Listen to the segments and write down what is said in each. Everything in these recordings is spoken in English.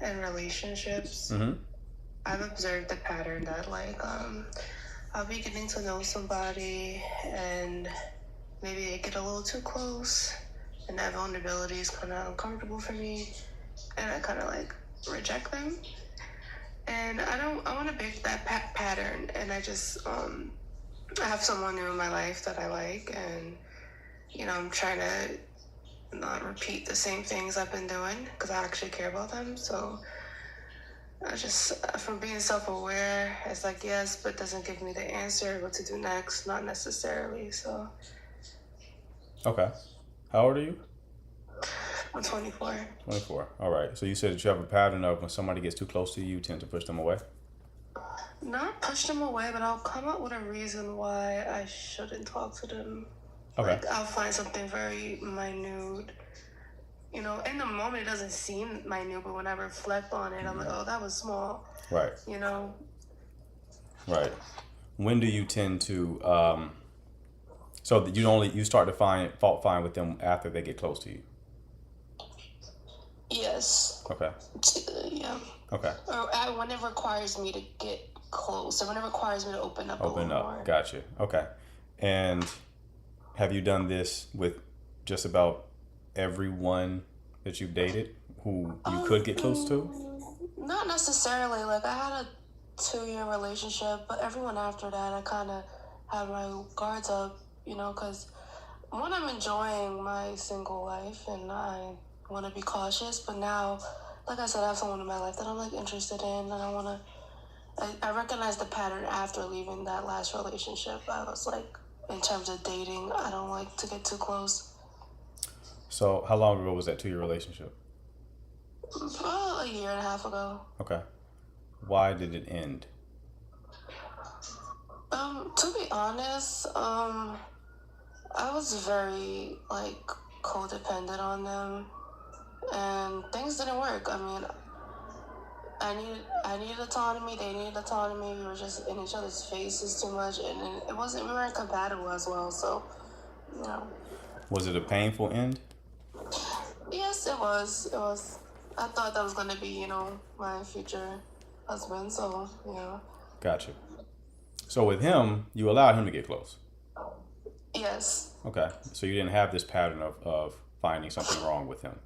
in relationships, Mm-hmm. I've observed the pattern that I'll be getting to know somebody and maybe they get a little too close and that vulnerability is kind of uncomfortable for me and I kind of like reject them. And I want to break that pattern and I have someone new in my life that I like and, I'm trying to not repeat the same things I've been doing because I actually care about them. So I just, from being self-aware, it's like yes, but doesn't give me the answer what to do next, not necessarily. So Okay. How old are you? I'm 24. 24. All right. So you said that you have a pattern of when somebody gets too close to you, you tend to push them away? Not push them away, but I'll come up with a reason why I shouldn't talk to them. Okay. Like I'll find something very minute. In the moment it doesn't seem minute, but when I reflect on it, I'm like, oh, that was small. Right. You know, Right. When do you tend to so that you start to fault find with them after they get close to you? yes, Okay. yeah. Okay. Or when it requires me to get close, or when it requires me to open up a Open little up. more. Gotcha. Okay. And have you done this with just about everyone that you've dated who you could get close to? Not necessarily. Like I had a 2-year relationship, but everyone after that, I kind of had my guards up, because one, I'm enjoying my single life and I want to be cautious. But now, like I said, I have someone in my life that I'm like interested in, and I want to. I recognize the pattern after leaving that last relationship. I was like, in terms of dating, I don't like to get too close. So how long ago was that 2 year relationship? Well, a year and a half ago. Okay. Why did it end? To be honest, I was very like codependent on them, and things didn't work. I mean, I needed autonomy. They needed autonomy. We were just in each other's faces too much, and it wasn't. We weren't compatible as well. So, you know, Was it a painful end? yes, it was. It was. I thought that was gonna be, my future husband. So, Gotcha. So with him, you allowed him to get close. yes, Okay. So you didn't have this pattern of finding something wrong with him.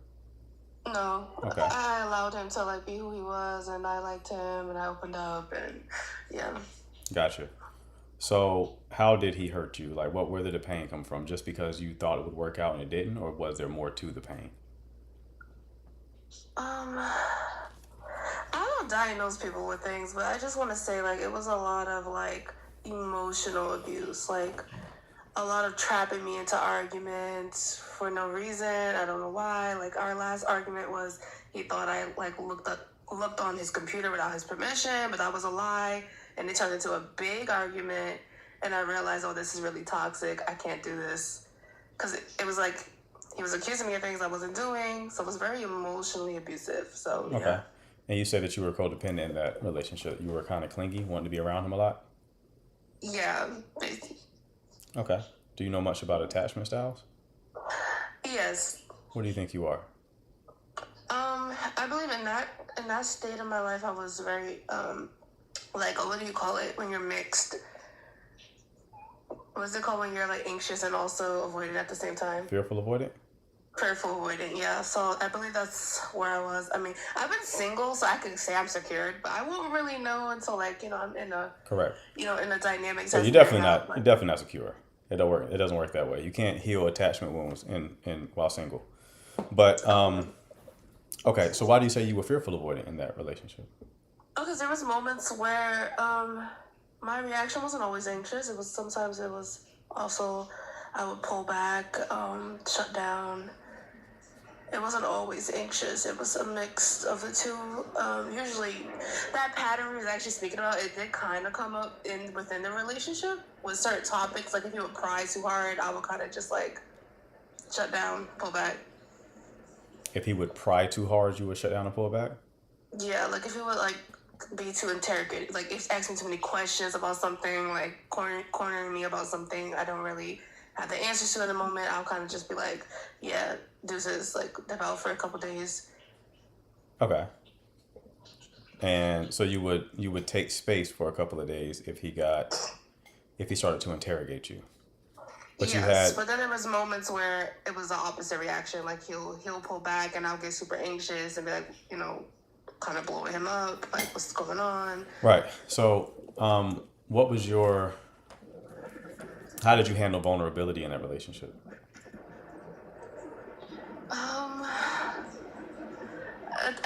no, Okay. I allowed him to like be who he was, and I liked him, and I opened up, and yeah. Gotcha. So how did he hurt you? Like where did the pain come from? Just because you thought it would work out and it didn't, or was there more to the pain? I don't diagnose people with things, but I just want to say, like, it was a lot of, like, emotional abuse. Like, a lot of trapping me into arguments for no reason. I don't know why. Like, our last argument was he thought I, like, looked on his computer without his permission, but that was a lie. And it turned into a big argument. And I realized, oh, this is really toxic. I can't do this. Because it was like he was accusing me of things I wasn't doing. So it was very emotionally abusive. So, Okay. yeah. And you said that you were codependent in that relationship. You were kind of clingy, wanting to be around him a lot. Yeah. Okay. Do you know much about attachment styles? Yes. What do you think you are? I believe in that state of my life, I was very like, what do you call it when you're mixed? What's it called when you're like anxious and also avoidant at the same time? Fearful avoidant? Fearful avoidant, yeah. So I believe that's where I was. I mean, I've been single, so I can say I'm secured, but I won't really know until like I'm in a Correct. in a dynamic Well, that's playing out. you're Like, definitely not secure. It don't work. It doesn't work that way. You can't heal attachment wounds in while single. But okay. So why do you say you were fearful avoidant in that relationship? because there was moments where my reaction wasn't always anxious. Sometimes it was also I would pull back, shut down. It wasn't always anxious. It was a mix of the two. Usually, that pattern we was actually speaking about, it did kind of come up within the relationship with certain topics. Like if you would cry too hard, I would kind of just like shut down, pull back. If he would pry too hard, you would shut down and pull back. Yeah, like if he would like be too interrogated, like if asking too many questions about something, like cornering me about something, I don't really have the answers to in the moment. I'll kind of just be like, yeah, deuces, like dip out for a couple days. Okay. And so you would take space for a couple of days if he started to interrogate you. But you Yes, had but then there was moments where it was the opposite reaction. Like he'll pull back, and I'll get super anxious and be like, kind of blowing him up. Like, what's going on? right. So what was your how did you handle vulnerability in that relationship?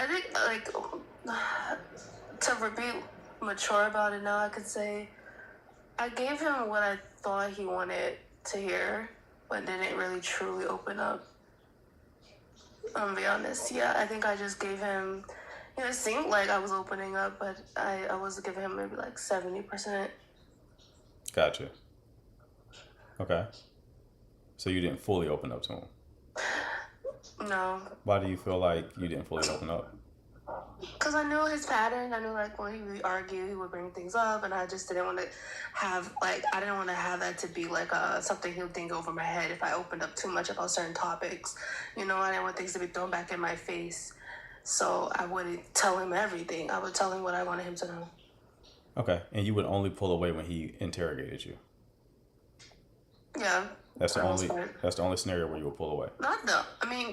I think to be mature about it now, I could say I gave him what I thought he wanted to hear, but didn't really truly open up. I'm be honest. Yeah, I think I just gave him. It seemed like I was opening up, but I was giving him maybe like 70%. Gotcha. Okay. So you didn't fully open up to him. No, Why do you feel like you didn't fully open up? because I knew his pattern. I knew like when he would argue, he would bring things up, and I just didn't want to I didn't want to have that to be like something he would think over my head if I opened up too much about certain topics. I didn't want things to be thrown back in my face. So I wouldn't tell him everything. I would tell him what I wanted him to know. Okay. And you would only pull away when he interrogated you. Yeah. That's for the the most only part. that's the only scenario where you would pull away.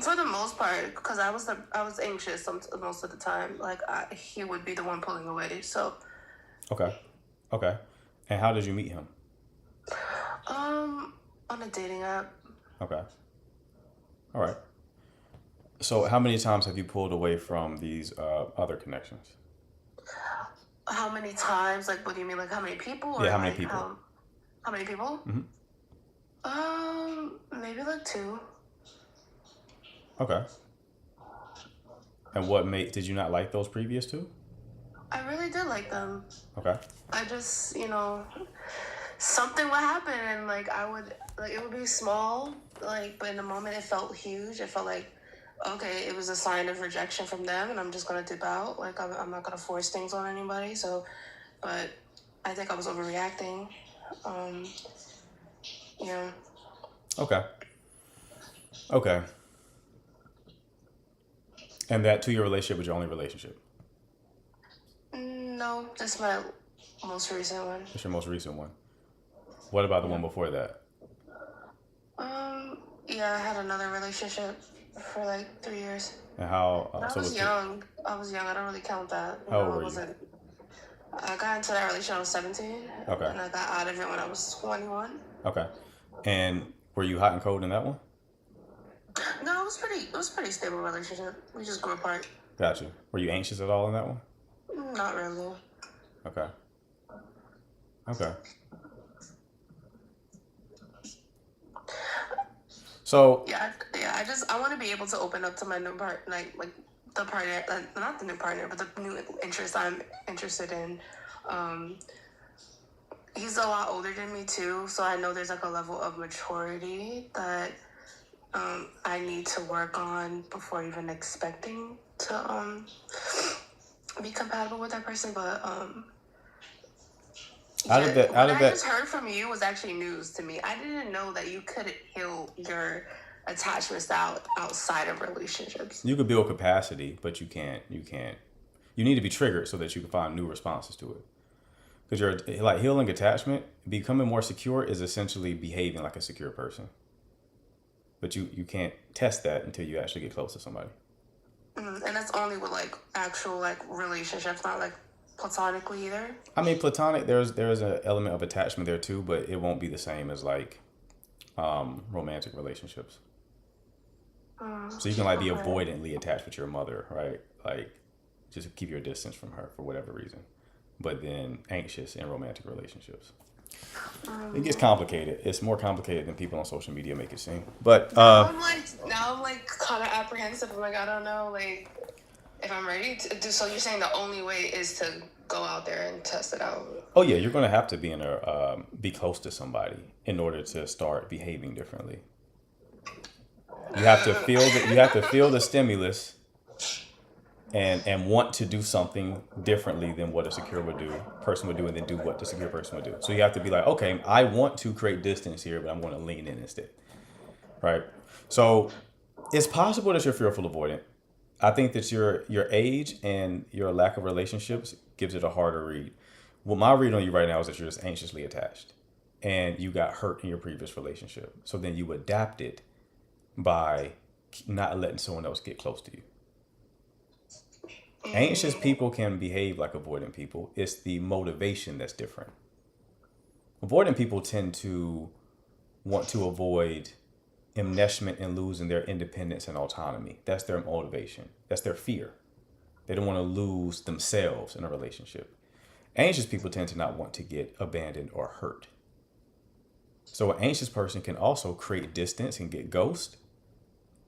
For the most part, because I was anxious most of the time. Like he would be the one pulling away. So, Okay. Okay. And how did you meet him? on a dating app. Okay. All right. So how many times have you pulled away from these other connections? How many times? Like, what do you mean? Like, how many people? Or Yeah, how many like, people? How many people? Mhm. Maybe like two. Okay. And did you not like those previous two? I really did like them. Okay. I just, something would happen, and like it would be small, like, but in the moment it felt huge. It felt like, okay, it was a sign of rejection from them, and I'm just gonna dip out. Like, I'm not gonna force things on anybody. So, but I think I was overreacting. Yeah. Okay. Okay. And that 2-year relationship was your only relationship? No, just my most recent one. That's your most recent one. What about the Yeah. one before that? Yeah, I had another relationship for like 3 years. And how? I So was was young. I was young. I don't really count that. How old I were you? wasn't. I got into that relationship when I was 17, Okay. and I got out of it when I was 21. Okay. And were you hot and cold in that one? No, it was a pretty stable relationship. We just grew apart. Gotcha. Were you anxious at all in that one? Not really. Okay. Okay. So, Yeah, I want to be able to open up to my new partner, like the partner, not the new partner, but the new interest I'm interested in. He's a lot older than me too, so I know there's like a level of maturity that I need to work on before even expecting to be compatible with that person. But out of that, what I just heard from you was actually news to me. I didn't know that you couldn't heal your attachment style outside of relationships. you could build capacity, but you can't. You need to be triggered so that you can find new responses to it. Because you're like healing attachment, becoming more secure is essentially behaving like a secure person. But you can't test that until you actually get close to somebody. And that's only with like actual like relationships, not like platonically either. I mean, platonic. There's an element of attachment there too, but it won't be the same as like romantic relationships. So you can like be Okay. avoidantly attached with your mother, right? Like just keep your distance from her for whatever reason, but then anxious in romantic relationships. It gets complicated. It's more complicated than people on social media make it seem. But Now I'm like kind of apprehensive. I'm like, I don't know, like if I'm ready to do. So you're saying the only way is to go out there and test it out? oh yeah, you're gonna have to be close to somebody in order to start behaving differently. You have to feel the stimulus and want to do something differently than what a secure person would do, and then do what the secure person would do. So you have to be like, okay, I want to create distance here, but I'm going to lean in instead, right? So it's possible that you're fearful avoidant. I think that your age and your lack of relationships gives it a harder read. Well, my read on you right now is that you're just anxiously attached, and you got hurt in your previous relationship. So then you adapted by not letting someone else get close to you. Anxious people can behave like avoidant people. It's the motivation that's different. Avoidant people tend to want to avoid enmeshment and losing their independence and autonomy. That's their motivation. That's their fear. They don't want to lose themselves in a relationship. Anxious people tend to not want to get abandoned or hurt. So an anxious person can also create distance and get ghost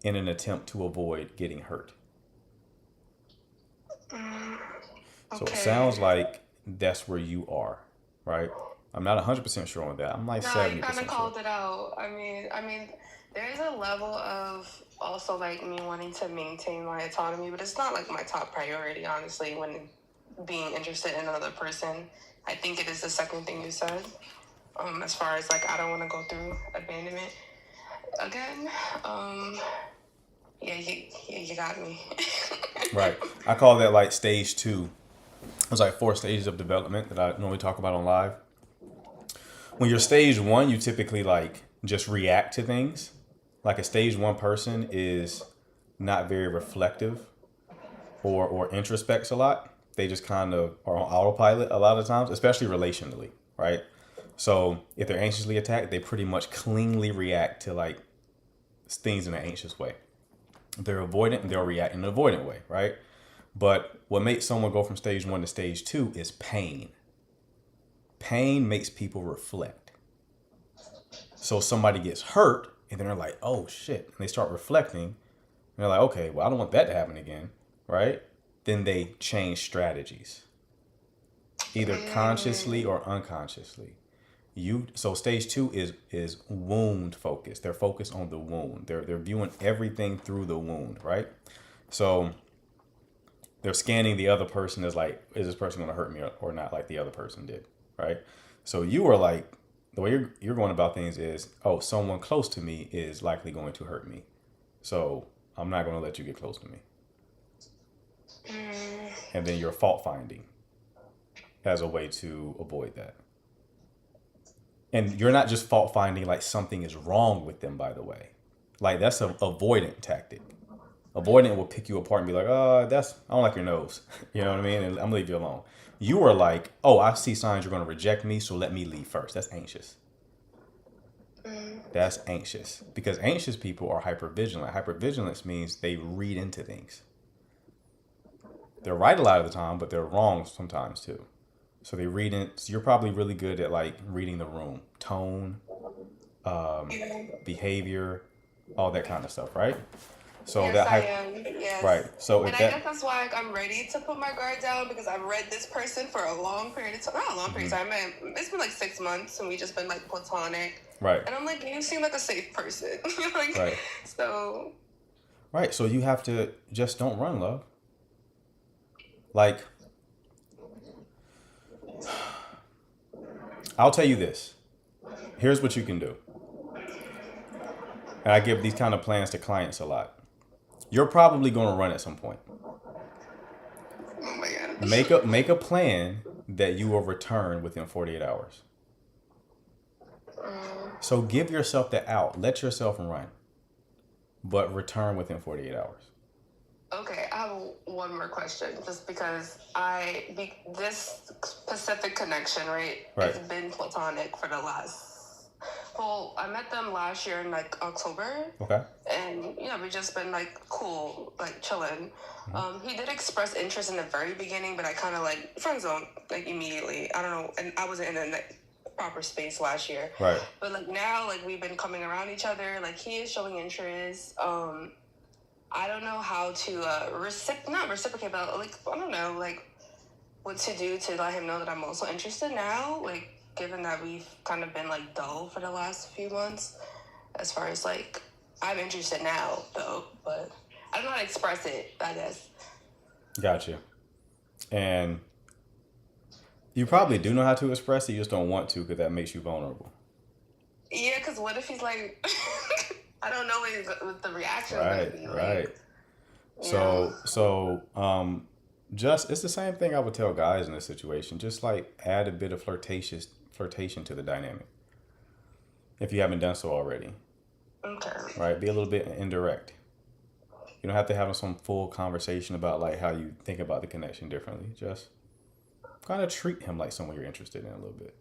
in an attempt to avoid getting hurt. So it Okay. sounds like that's where you are, right? I'm not 100% sure on that. I'm like No, you 70% kind of sure. called it out. I mean, there is a level of also like me wanting to maintain my autonomy, but it's not like my top priority, honestly, when being interested in another person. I think it is the second thing you said. As far as like, I don't want to go through abandonment again. You got me. Right. I call that like stage 2. There's like 4 stages of development that I normally talk about on live. When you're stage 1, you typically like just react to things. Like a stage 1 person is not very reflective or introspects a lot. They just kind of are on autopilot a lot of times, especially relationally, right? So if they're anxiously attacked, they pretty much cleanly react to like things in an anxious way. If they're avoidant, they'll react in an avoidant way, right? But what makes someone go from stage 1 to stage 2 is pain. Pain makes people reflect. So somebody gets hurt and then they're like, oh shit. And they start reflecting. And they're like, okay, well, I don't want that to happen again, right? Then they change strategies, either consciously or unconsciously. So stage 2 is wound focused. They're focused on the wound. They're viewing everything through the wound, right? So they're scanning the other person as like, is this person going to hurt me or not, like the other person did, right? So you are like, the way you're going about things is, oh, someone close to me is likely going to hurt me, so I'm not going to let you get close to me. And then you're fault finding as a way to avoid that. And you're not just fault finding like something is wrong with them, by the way. Like that's an avoidant tactic. Avoidant will pick you apart and be like, oh, I don't like your nose. You know what I mean? And I'm gonna leave you alone. You are like, oh, I see signs you're gonna reject me, so let me leave first. That's anxious. That's anxious. Because anxious people are hypervigilant. Hypervigilance means they read into things. They're right a lot of the time, but they're wrong sometimes too. So they read in. So you're probably really good at like reading the room, tone, behavior, all that kind of stuff, right? So Yes, that I am. Yes. right. So And if I guess that that's why like, I'm ready to put my guard down because I've read this person for a long period of time. Not a long period of time, man. It's been like 6 months and we just been like platonic. right, And I'm like, you seem like a safe person. Like, right, so, right. So you have to just don't run, love. Like I'll tell you this. Here's what you can do. And I give these kind of plans to clients a lot. You're probably going to run at some point. oh my God. Make a plan that you will return within 48 hours. So give yourself the out. Let yourself run. But return within 48 hours. Okay, I have one more question, just because this specific connection, right? Right. It's been platonic for the last. Well, I met them last year in like October, Okay. and we just been like cool, like chilling. He did express interest in the very beginning, but I kind of like friend zone like immediately. I don't know, and I wasn't in the proper space last year. Right. But like now, like we've been coming around each other. Like he is showing interest. I don't know how to not reciprocate, but like I don't know like what to do to let him know that I'm also interested now. Like given that we've kind of been like dull for the last few months, as far as like I'm interested now though, but I don't know how to express it. I guess. Gotcha. And you probably do know how to express it. You just don't want to because that makes you vulnerable. Yeah, because what if he's like, I don't know what the reaction Right. would be Right. like. Yeah. Just it's the same thing I would tell guys in this situation. Just like add a bit of flirtation to the dynamic if you haven't done so already. Okay. Right? Be a little bit indirect. You don't have to have some full conversation about like how you think about the connection differently. Just kind of treat him like someone you're interested in a little bit.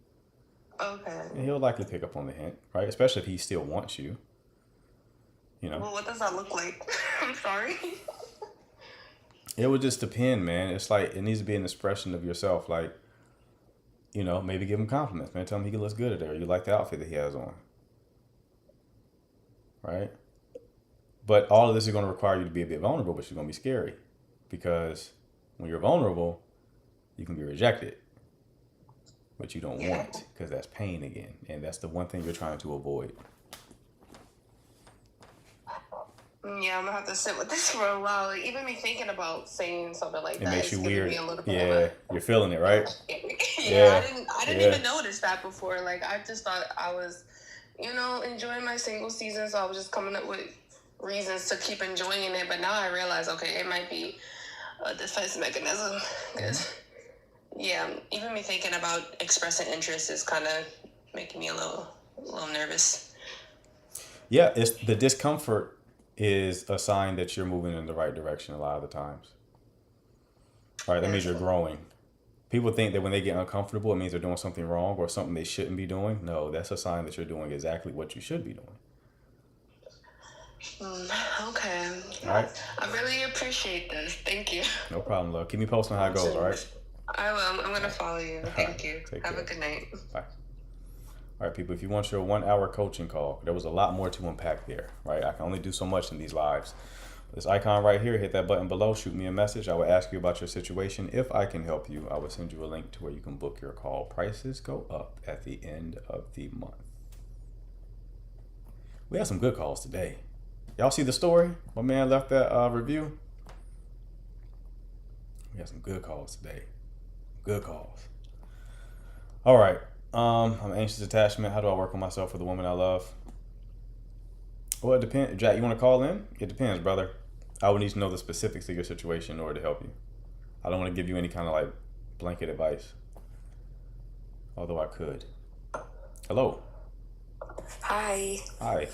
Okay. And he'll likely pick up on the hint, right? Especially if he still wants you. You know, Well, what does that look like? I'm sorry. it would just depend, man. It's like it needs to be an expression of yourself. Like, maybe give him compliments, man. Tell him he looks good today, or you like the outfit that he has on, right? But all of this is going to require you to be a bit vulnerable, which is going to be scary, because when you're vulnerable, you can be rejected, which you don't Yeah. want, because that's pain again, and that's the one thing you're trying to avoid. Yeah, I'm gonna have to sit with this for a while. Like, even me thinking about saying something like It that makes is you giving weird. me a little bit Yeah, you're feeling it, right? yeah, Yeah, I didn't yeah. even notice that before. Like, I just thought I was, enjoying my single season, so I was just coming up with reasons to keep enjoying it. But now I realize, okay, it might be a defense mechanism. 'Cause, yeah, even me thinking about expressing interest is kind of making me a little nervous. Yeah, it's the discomfort is a sign that you're moving in the right direction a lot of the times. Right? That means you're growing. People think that when they get uncomfortable, it means they're doing something wrong or something they shouldn't be doing. No, that's a sign that you're doing exactly what you should be doing. Okay. All right? I really appreciate this. Thank you. No problem, love. Keep me posted on how it goes, all right? I will. I'm gonna follow you. All Thank right. you. Take Have care. a good night. Bye. All right, people, if you want your 1 hour coaching call, there was a lot more to unpack there, right? I can only do so much in these lives. This icon right here, hit that button below, shoot me a message. I will ask you about your situation. If I can help you, I will send you a link to where you can book your call. Prices go up at the end of the month. We had some good calls today. Y'all see the story? My man left that review. We had some good calls today. Good calls. All right. I'm anxious attachment. How do I work on myself for the woman I love? Well, it depends. Jack, you want to call in? It depends, brother. I would need to know the specifics of your situation in order to help you. I don't want to give you any kind of like blanket advice. Although I could. Hello. Hi. Hi.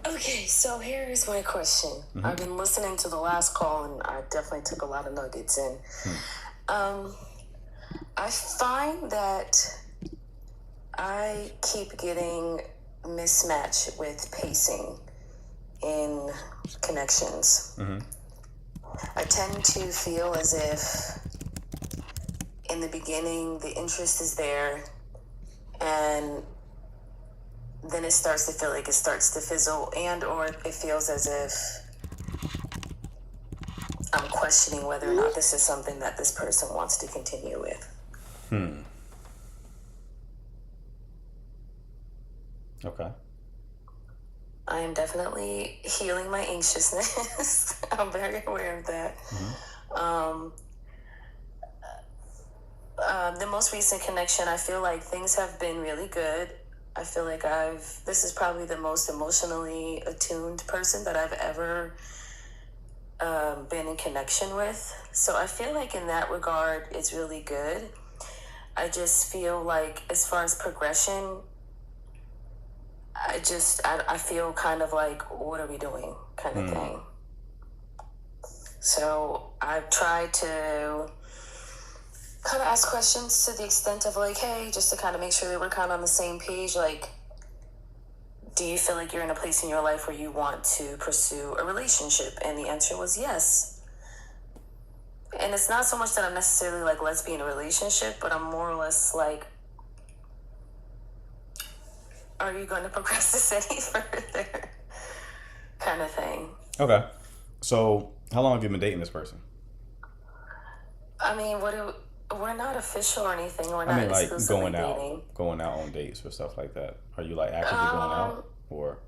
Okay, so here's my question. I've been listening to the last call and I definitely took a lot of nuggets in. I find that I keep getting mismatch with pacing in connections. I tend to feel as if in the beginning the interest is there and then it starts to feel like it starts to fizzle and or it feels as if I'm questioning whether or not this is something that this person wants to continue with. Okay. I am definitely healing my anxiousness. I'm very aware of that. The most recent connection, I feel like things have been really good. I feel like this is probably the most emotionally attuned person that I've ever been in connection with. So I feel like in that regard, it's really good. I just feel like as far as progression, I feel kind of like, what are we doing kind of thing. So I've tried to kind of ask questions to the extent of like, hey, just to kind of make sure that we're kind of on the same page. Like, do you feel like you're in a place in your life where you want to pursue a relationship? And the answer was yes. And it's not so much that I'm necessarily like, let's be in a relationship, but I'm more or less like, are you going to progress this any further? Kind of thing. Okay. So, how long have you been dating this person? I mean, we're not official or anything. We're I not mean, like exclusively dating. going out on dates or stuff like that. Are you like actively going out, or?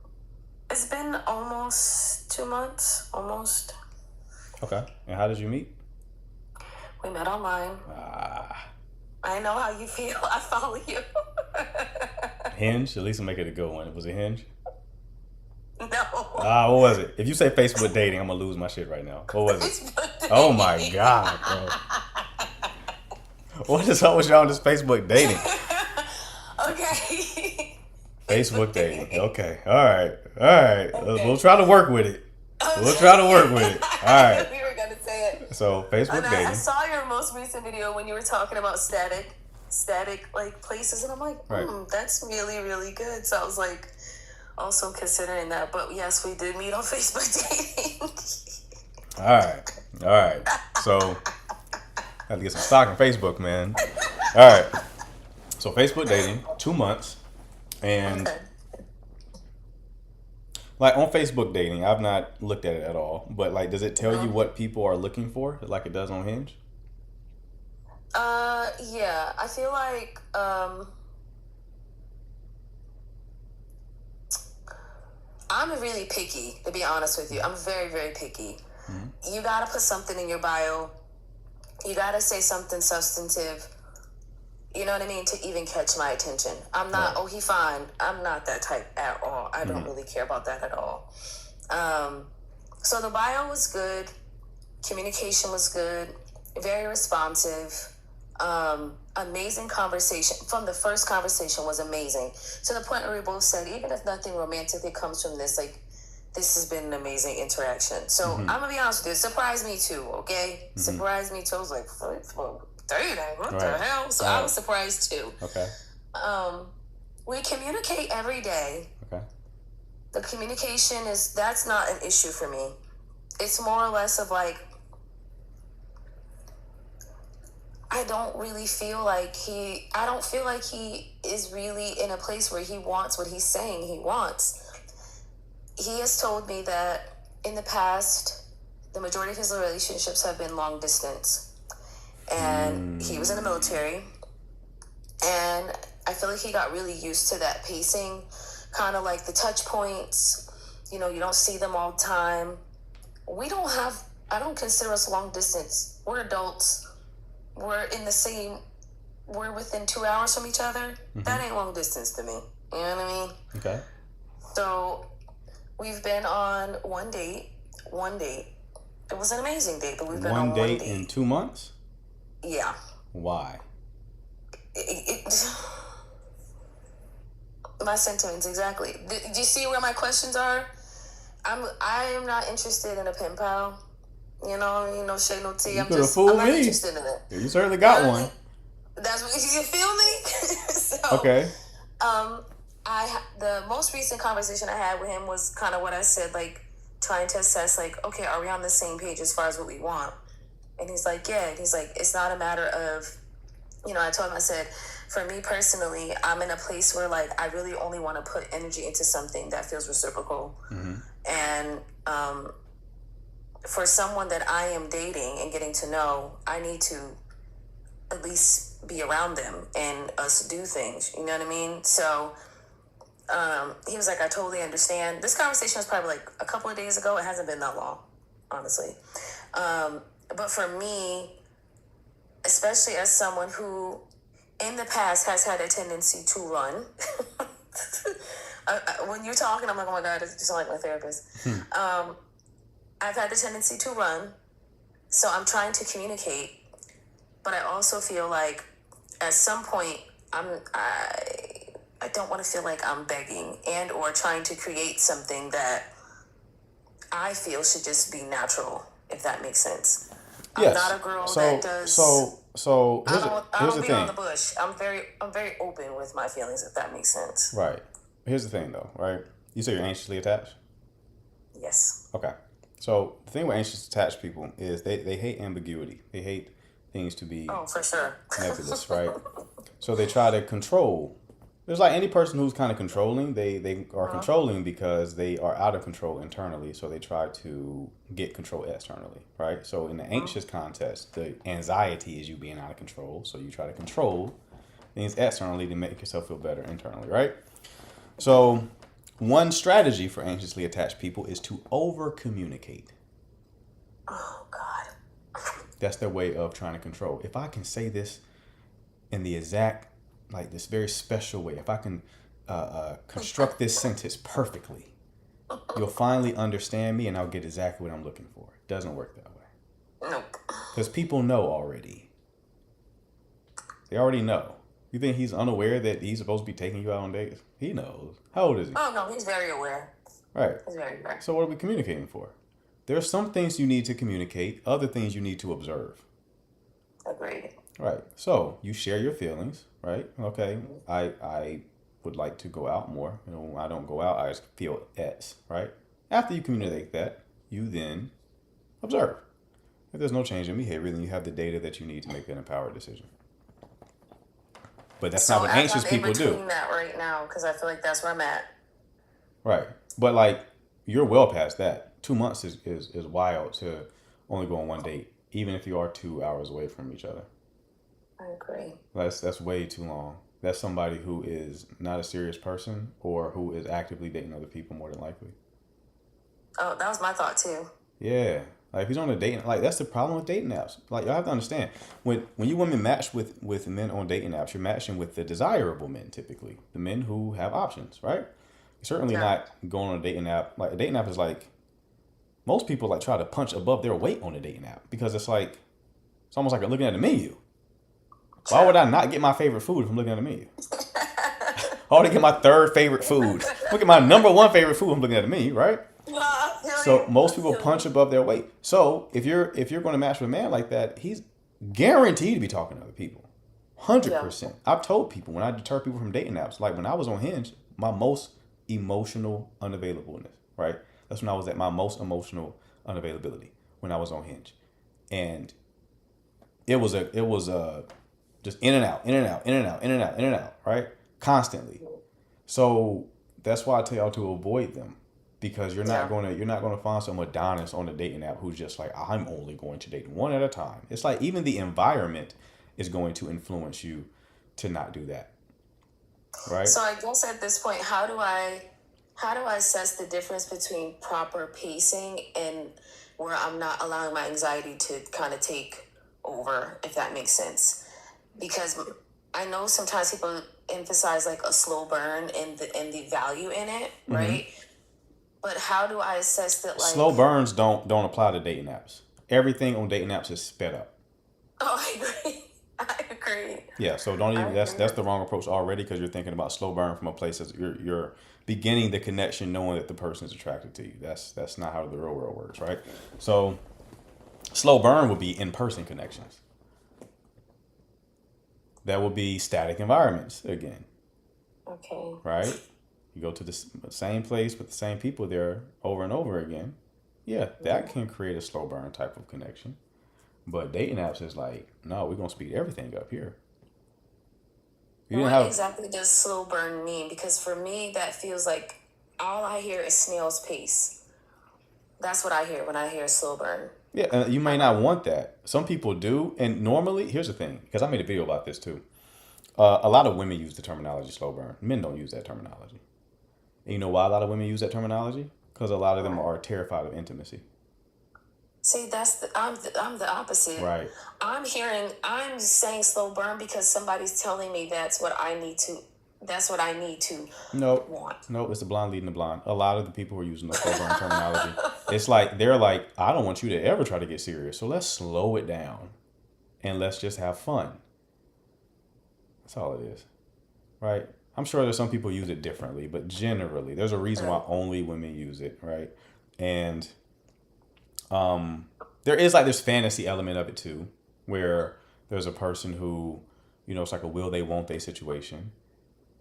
It's been almost 2 months, almost. Okay. And how did you meet? We met online. I know how you feel. I follow you. Hinge? At least make it a good one. Was it Hinge? No. What was it? If you say Facebook dating, I'm gonna lose my shit right now. What was it? Facebook dating. Oh my god, bro. What is up with y'all on this Facebook dating? Okay. Facebook dating. Okay. All right. We'll try to work with it. We'll try to work with it. All right. We were gonna say it. So Facebook And I dating. saw your most recent video when you were talking about static like places, and I'm like, Right. that's really, really good. So I was like, also considering that. But yes, we did meet on Facebook dating. All right. So have to get some stock in Facebook, man. All right. So Facebook dating, 2 months, and Okay. like on Facebook dating, I've not looked at it at all. But like, does it tell you what people are looking for, like it does on Hinge? Yeah, I feel like I'm really picky, to be honest with you. I'm very, very picky. You gotta put something in your bio. You gotta say something substantive. You know what I mean? To even catch my attention. I'm not, Right. oh, he fine. I'm not that type at all. I don't really care about that at all. So the bio was good. Communication was good. Very responsive. Amazing conversation. From the first conversation was amazing. To the point where we both said, even if nothing romantic comes from this, like, this has been an amazing interaction. So I'm gonna be honest with you, it surprised me too, okay? Surprised me too. I was like, dating, what the Right. hell? So Right. I was surprised too. Okay. We communicate every day. Okay. The communication that's not an issue for me. It's more or less of like, I don't feel like he is really in a place where he wants what he's saying he wants. He has told me that in the past, the majority of his relationships have been long distance. And he was in the military. And I feel like he got really used to that pacing, kind of like the touch points. You know, you don't see them all the time. I don't consider us long distance. We're adults. We're within 2 hours from each other. That ain't long distance to me. You know what I mean? Okay. So we've been on one date. It was an amazing date, but we've been on One date in 2 months? Yeah. Why? My sentiments, exactly. Do you see where my questions are? I am not interested in a pen pal. You know, shade no tea. You I'm coulda just fooled I'm not me. interested in it. You certainly got You know what I one. mean? That's what you feel me. So, Okay. The most recent conversation I had with him was kind of what I said, like trying to assess, like, okay, are we on the same page as far as what we want? And he's like, yeah. And he's like, it's not a matter of, I told him, I said, for me personally, I'm in a place where like I really only want to put energy into something that feels reciprocal. And for someone that I am dating and getting to know, I need to at least be around them and us do things. You know what I mean? So he was like, I totally understand. This conversation was probably like a couple of days ago. It hasn't been that long, honestly. But for me, especially as someone who in the past has had a tendency to run, when you're talking, I'm like, oh my God, you sound like my therapist. I've had the tendency to run, so I'm trying to communicate, but I also feel like at some point I don't want to feel like I'm begging and or trying to create something that I feel should just be natural, if that makes sense. Yes. I'm not a girl So that does. so I here's don't the beat on thing. the bush. I'm very open with my feelings, if that makes sense. Right. Here's the thing, though. Right. You say you're anxiously attached. Yes. Okay. So the thing with anxious attached people is they hate ambiguity. They hate things to be Oh, for sure. nebulous, right? So they try to control. There's like any person who's kind of controlling, they are controlling because they are out of control internally. So they try to get control externally, right? So in the anxious context, the anxiety is you being out of control. So you try to control things externally to make yourself feel better internally, right? So one strategy for anxiously attached people is to over communicate. Oh God. That's their way of trying to control. If I can say this in the exact, like this very special way, if I can construct this sentence perfectly, You'll finally understand me and I'll get exactly what I'm looking for. It doesn't work that way. Nope. Because people know already. They already know. You think he's unaware that he's supposed to be taking you out on dates? He knows. How old is he? Oh no, he's very aware. Right. He's very aware. So what are we communicating for? There are some things you need to communicate, other things you need to observe. Agreed. Right. So you share your feelings, right? Okay, I would like to go out more. You know, when I don't go out, I just feel X, right? After you communicate that, you then observe. If there's no change in behavior, then you have the data that you need to make an empowered decision. But that's So not what I'm anxious in people between do. that right now because I feel like that's where I'm at. Right. But like, you're well past that. 2 months is wild to only go on one date, even if you are 2 hours away from each other. I agree. That's way too long. That's somebody who is not a serious person or who is actively dating other people more than likely. Oh, that was my thought too. Yeah. Like if he's on a dating, like that's the problem with dating apps. Like you have to understand when you women match with men on dating apps, you're matching with the desirable men typically, the men who have options, right? You're certainly Yeah. not going on a dating app. Like a dating app is like most people like try to punch above their weight on a dating app because it's almost like looking at a menu. Why would I not get my favorite food if I'm looking at a menu? I want to get my third favorite food. Look at my number one favorite food. I'm looking at a menu, right? So most people punch above their weight. So if you're going to match with a man like that, he's guaranteed to be talking to other people. 100%. I've told people when I deter people from dating apps, like when I was on Hinge, my most emotional unavailableness, right? That's when I was at my most emotional unavailability when I was on Hinge, and it was just in and out, in and out, in and out, in and out, in and out, right? Constantly. So that's why I tell y'all to avoid them because you're not gonna find some Adonis on the dating app who's just like, I'm only going to date one at a time. It's like even the environment is going to influence you to not do that. Right? So I guess at this point, how do I assess the difference between proper pacing and where I'm not allowing my anxiety to kind of take over, if that makes sense? Because I know sometimes people emphasize like a slow burn and the value in it, right? But how do I assess that? Like Slow burns don't apply to dating apps. Everything on dating apps is sped up. Oh, I agree. I agree. Yeah, so don't even that's the wrong approach already because you're thinking about slow burn from a place that you're beginning the connection knowing that the person is attracted to you. That's not how the real world works, right? So slow burn would be in-person connections. That would be static environments again, Okay. right? You go to the same place with the same people there over and over again. Yeah, that can create a slow burn type of connection. But dating apps is like, no, we're gonna speed everything up here. What exactly does slow burn mean? Because for me, that feels like all I hear is snail's pace. That's what I hear when I hear slow burn. Yeah, and you may not want that. Some people do, and normally, here's the thing, because I made a video about this too. A lot of women use the terminology slow burn. Men don't use that terminology. And you know why a lot of women use that terminology? Because a lot of them are terrified of intimacy. See, I'm the opposite. Right. I'm saying slow burn because somebody's telling me that's what I need to want. Nope, it's the blind leading the blind. A lot of the people who are using the slow burn terminology, it's like, they're like, I don't want you to ever try to get serious. So let's slow it down and let's just have fun. That's all it is. Right? I'm sure there's some people use it differently, but generally, there's a reason why only women use it, right? And there is like this fantasy element of it too, where there's a person who, it's like a will they won't they situation,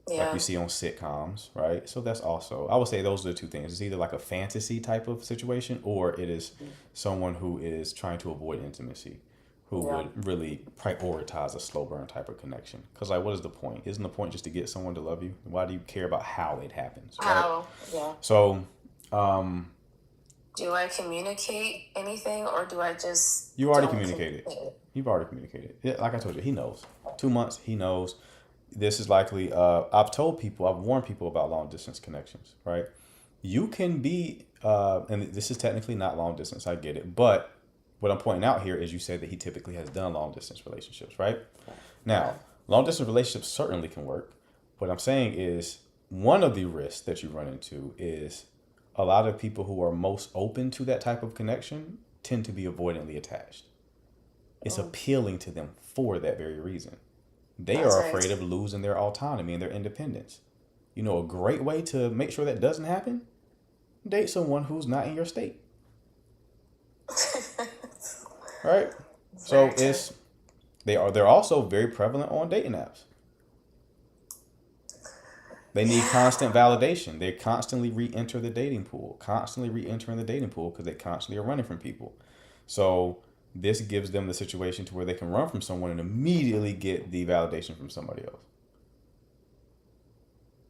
like you see on sitcoms, right? So that's also, I would say those are the two things. It's either like a fantasy type of situation, or it is someone who is trying to avoid intimacy, who would really prioritize a slow burn type of connection. Because like, what is the point? Isn't the point just to get someone to love you? Why do you care about how it happens? Right? So, do I communicate anything, or do I just? You already communicated. You've already communicated. Yeah, like I told you, he knows. 2 months, he knows. This is likely. I've warned people about long distance connections. Right? You can be, and this is technically not long distance. I get it, but what I'm pointing out here is you said that he typically has done long distance relationships. Right? Now, long distance relationships certainly can work. What I'm saying is one of the risks that you run into is a lot of people who are most open to that type of connection tend to be avoidantly attached. It's appealing to them for that very reason. They That's are right. afraid of losing their autonomy and their independence. You know, a great way to make sure that doesn't happen, date someone who's not in your state. Right? So Very true. they're also very prevalent on dating apps. They need constant validation. They constantly re-enter the dating pool, constantly re-entering the dating pool because they constantly are running from people. So this gives them the situation to where they can run from someone and immediately get the validation from somebody else.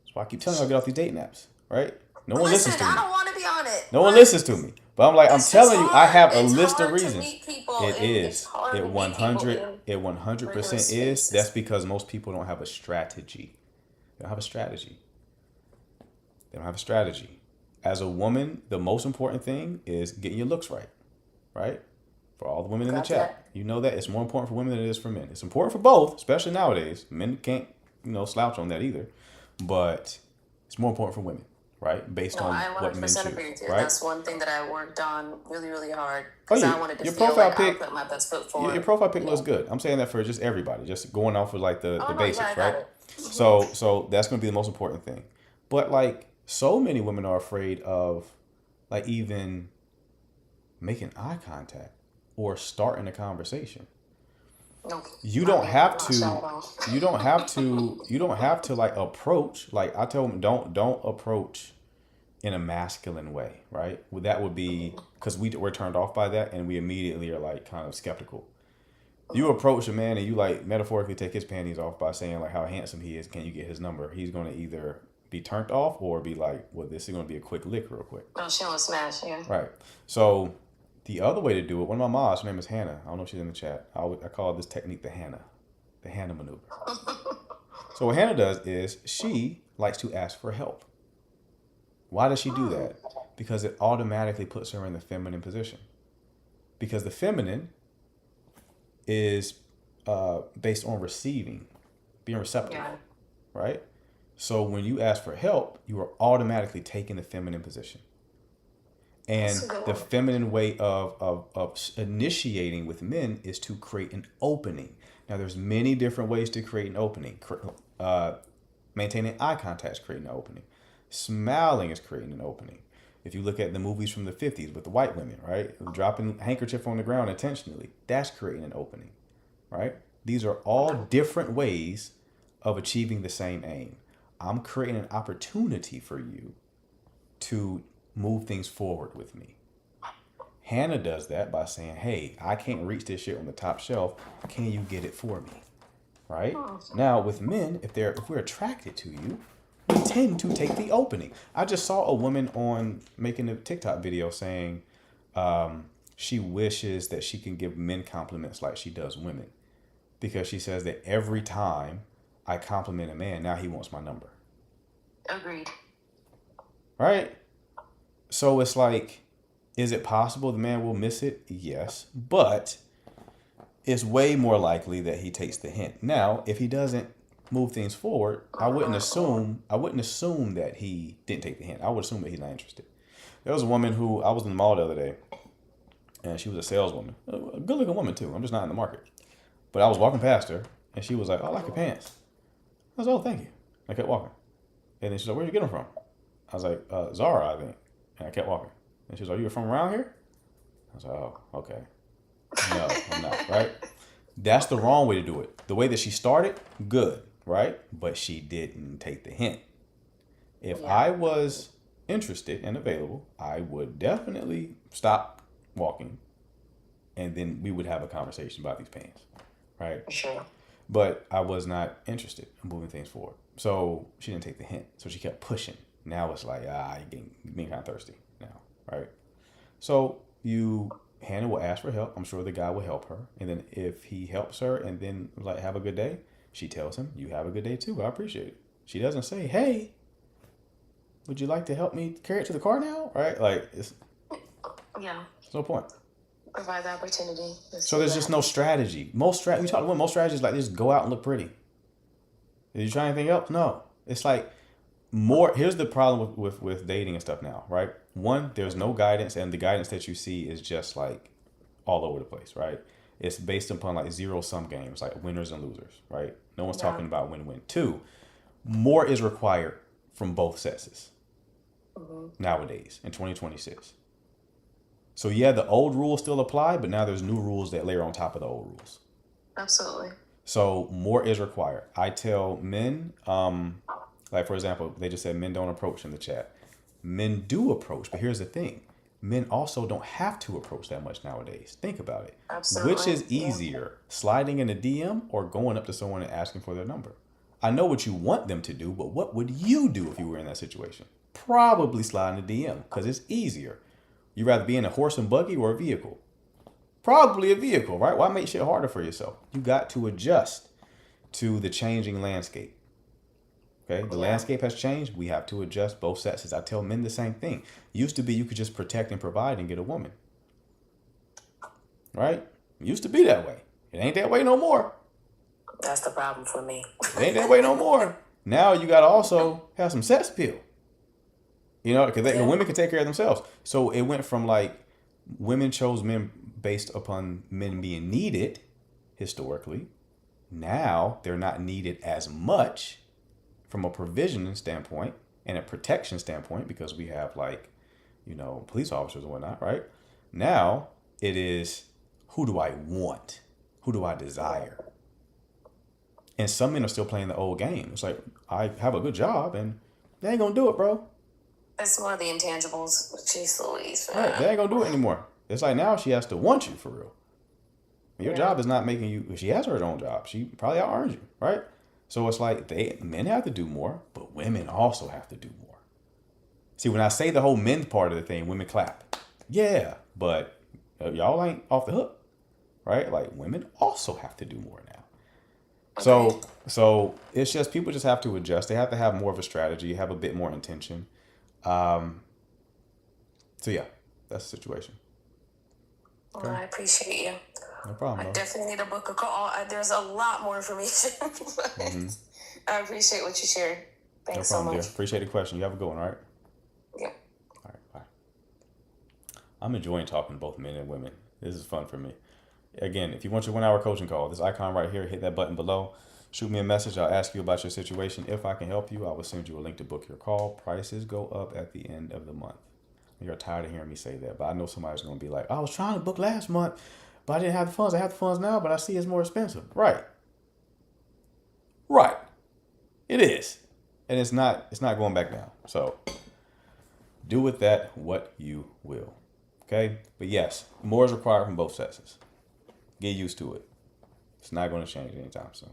That's why I keep telling you, I get off these dating apps, right? No one listens to I me. don't want to be on it. No one Like, listens to me. But I'm like, I'm it's just telling you, I hard. have a It's list of hard to reasons. meet people, It and it's is. hard to It meet 100. people in It 100% regular is. spaces. That's because most people don't have a strategy. They don't have a strategy. They don't have a strategy. As a woman, the most important thing is getting your looks right. Right? For all the women in the Got chat. that. You know that it's more important for women than it is for men. It's important for both, especially nowadays. Men can't, slouch on that either. But it's more important for women, right? Based No, on I what men 100% choose, agree with you. right? That's one thing that I worked on really, really hard Oh, because yeah. I wanted to Your feel profile like I pic, put my best foot your forward. profile pic Yeah. looks good. I'm saying that for just everybody, just going off of like the Oh, no, yeah, basics, I got right? it. So that's gonna be the most important thing. But like so many women are afraid of like even making eye contact or starting a conversation. No, You not don't me. have Not to shy at all. you don't have to like approach, like I tell them don't approach in a masculine way, right? Well, that would be because we're turned off by that and we immediately are like kind of skeptical. You approach a man and you like metaphorically take his panties off by saying like how handsome he is, can you get his number? He's going to either be turned off or be like, well, this is going to be a quick lick real quick. Oh, she almost smashed, yeah. Right. So the other way to do it, one of my moms, her name is Hannah. I don't know if she's in the chat. I call this technique the Hannah maneuver. So what Hannah does is she likes to ask for help. Why does she do that? Because it automatically puts her in the feminine position. Because the feminine is based on receiving, being receptive, Yeah. right? So when you ask for help, you are automatically taking the feminine position. And That's a good the one. feminine way of initiating with men is to create an opening. Now, there's many different ways to create an opening. Maintaining eye contact is creating an opening. Smiling is creating an opening. If you look at the movies from the 50s with the white women, right? Dropping handkerchief on the ground intentionally, that's creating an opening, right? These are all different ways of achieving the same aim. I'm creating an opportunity for you to move things forward with me. Hannah does that by saying, hey, I can't reach this shit on the top shelf. Can you get it for me? Right? Now, with men, if we're attracted to you, we tend to take the opening. I just saw a woman on making a TikTok video saying she wishes that she can give men compliments like she does women. Because she says that every time I compliment a man, now he wants my number. Agreed. Right? So it's like, is it possible the man will miss it? Yes. But it's way more likely that he takes the hint. Now, if he doesn't move things forward, I wouldn't assume that he didn't take the hint. I would assume that he's not interested. There was a woman who I was in the mall the other day, and she was a saleswoman, a good looking woman too. I'm just not in the market. But I was walking past her, and she was like, "Oh, I like your pants." I was like, "Oh, thank you." I kept walking, and then she's like, "Where'd you get them from?" I was like, "Zara, I think." And I kept walking, and she was like, "You from around here?" I was like, "Oh, okay." No, I'm not. Right? That's the wrong way to do it. The way that she started, good, right? But she didn't take the hint. If I was interested and available, I would definitely stop walking, and then we would have a conversation about these pants, right? For sure. But I was not interested in moving things forward. So she didn't take the hint. So she kept pushing. Now it's like, you're being kind of thirsty now, right? So Hannah will ask for help. I'm sure the guy will help her. And then if he helps her and then like, have a good day, she tells him, you have a good day too. I appreciate it. She doesn't say, hey, would you like to help me carry it to the car now? Right? Like, there's no point. Provide the opportunity. So there's just no strategy. We talk about most strategies like just go out and look pretty. Did you try anything else? No. It's like Here's the problem with dating and stuff now, right? One, there's no guidance, and the guidance that you see is just like all over the place, right? It's based upon like zero sum games, like winners and losers, right? No one's talking about win-win. Two, more is required from both sexes nowadays in 2026. So yeah, the old rules still apply, but now there's new rules that layer on top of the old rules. Absolutely. So more is required. I tell men, like for example, they just said men don't approach in the chat. Men do approach, but here's the thing. Men also don't have to approach that much nowadays. Think about it. Absolutely. Which is easier, sliding in a DM or going up to someone and asking for their number? I know what you want them to do, but what would you do if you were in that situation? Probably slide in a DM because it's easier. You rather be in a horse and buggy or a vehicle? Probably a vehicle, right? Why make shit harder for yourself? You got to adjust to the changing landscape. Okay, the landscape has changed. We have to adjust both sexes. I tell men the same thing. Used to be you could just protect and provide and get a woman. Right? Used to be that way. It ain't that way no more. That's the problem for me. It ain't that way no more. Now you got to also have some sex appeal. You know, because women can take care of themselves. So it went from like women chose men based upon men being needed historically. Now they're not needed as much from a provisioning standpoint and a protection standpoint because we have like, you know, police officers and whatnot, right? Now it is, who do I want? Who do I desire? And some men are still playing the old game. It's like, I have a good job and they ain't gonna do it, bro. It's one of the intangibles. Jeez Louise. Right, they ain't gonna do it anymore. It's like now she has to want you for real. Your job is not making you, she has her own job. She probably out earns you, right? So it's like men have to do more, but women also have to do more. See, when I say the whole men part of the thing, women clap. Yeah, but y'all ain't off the hook, right? Like women also have to do more now. Okay. So it's just people just have to adjust. They have to have more of a strategy, have a bit more intention. So yeah, that's the situation. Well, I appreciate you. No problem. I definitely need to book a call. There's a lot more information. I appreciate what you shared. Thanks so much. Dear. Appreciate the question. You have a good one, all right? Yeah. All right, bye. I'm enjoying talking to both men and women. This is fun for me. Again, if you want your 1 hour coaching call, this icon right here, hit that button below. Shoot me a message. I'll ask you about your situation. If I can help you, I will send you a link to book your call. Prices go up at the end of the month. You're tired of hearing me say that, but I know somebody's going to be like, I was trying to book last month, but I didn't have the funds. I have the funds now, but I see it's more expensive. Right. It is. And it's not going back down. So do with that what you will. Okay? But yes, more is required from both sexes. Get used to it. It's not going to change anytime soon.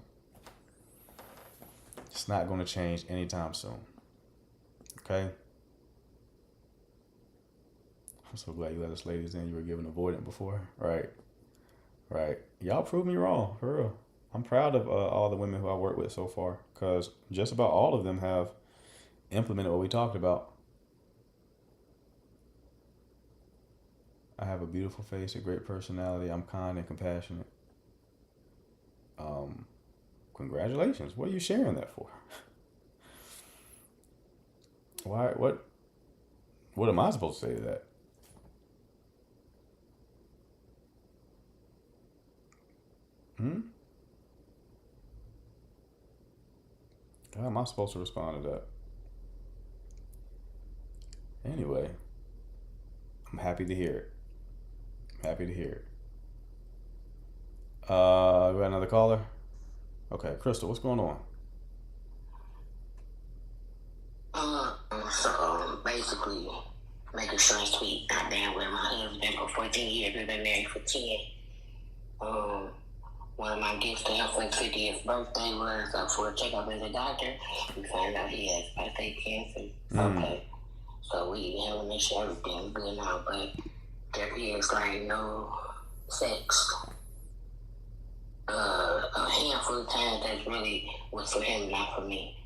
It's not going to change anytime soon. Okay? I'm so glad you let us ladies in. You were given avoidant before. Right. Y'all proved me wrong, for real. I'm proud of all the women who I worked with so far because just about all of them have implemented what we talked about. I have a beautiful face, a great personality. I'm kind and compassionate. Congratulations. What are you sharing that for? Why? What am I supposed to say to that? How am I supposed to respond to that? Anyway, I'm happy to hear it. We got another caller? Okay, Crystal, what's going on? So basically, making sure it's sweet. I've been with my husband for 14 years. We've been married for 10. One of my gifts to him for his 50th birthday was for a checkup at the doctor. We found out he has prostate cancer. Okay. So we had to make sure everything's good now, but there is like no sex. A handful of times that really was for him, not for me.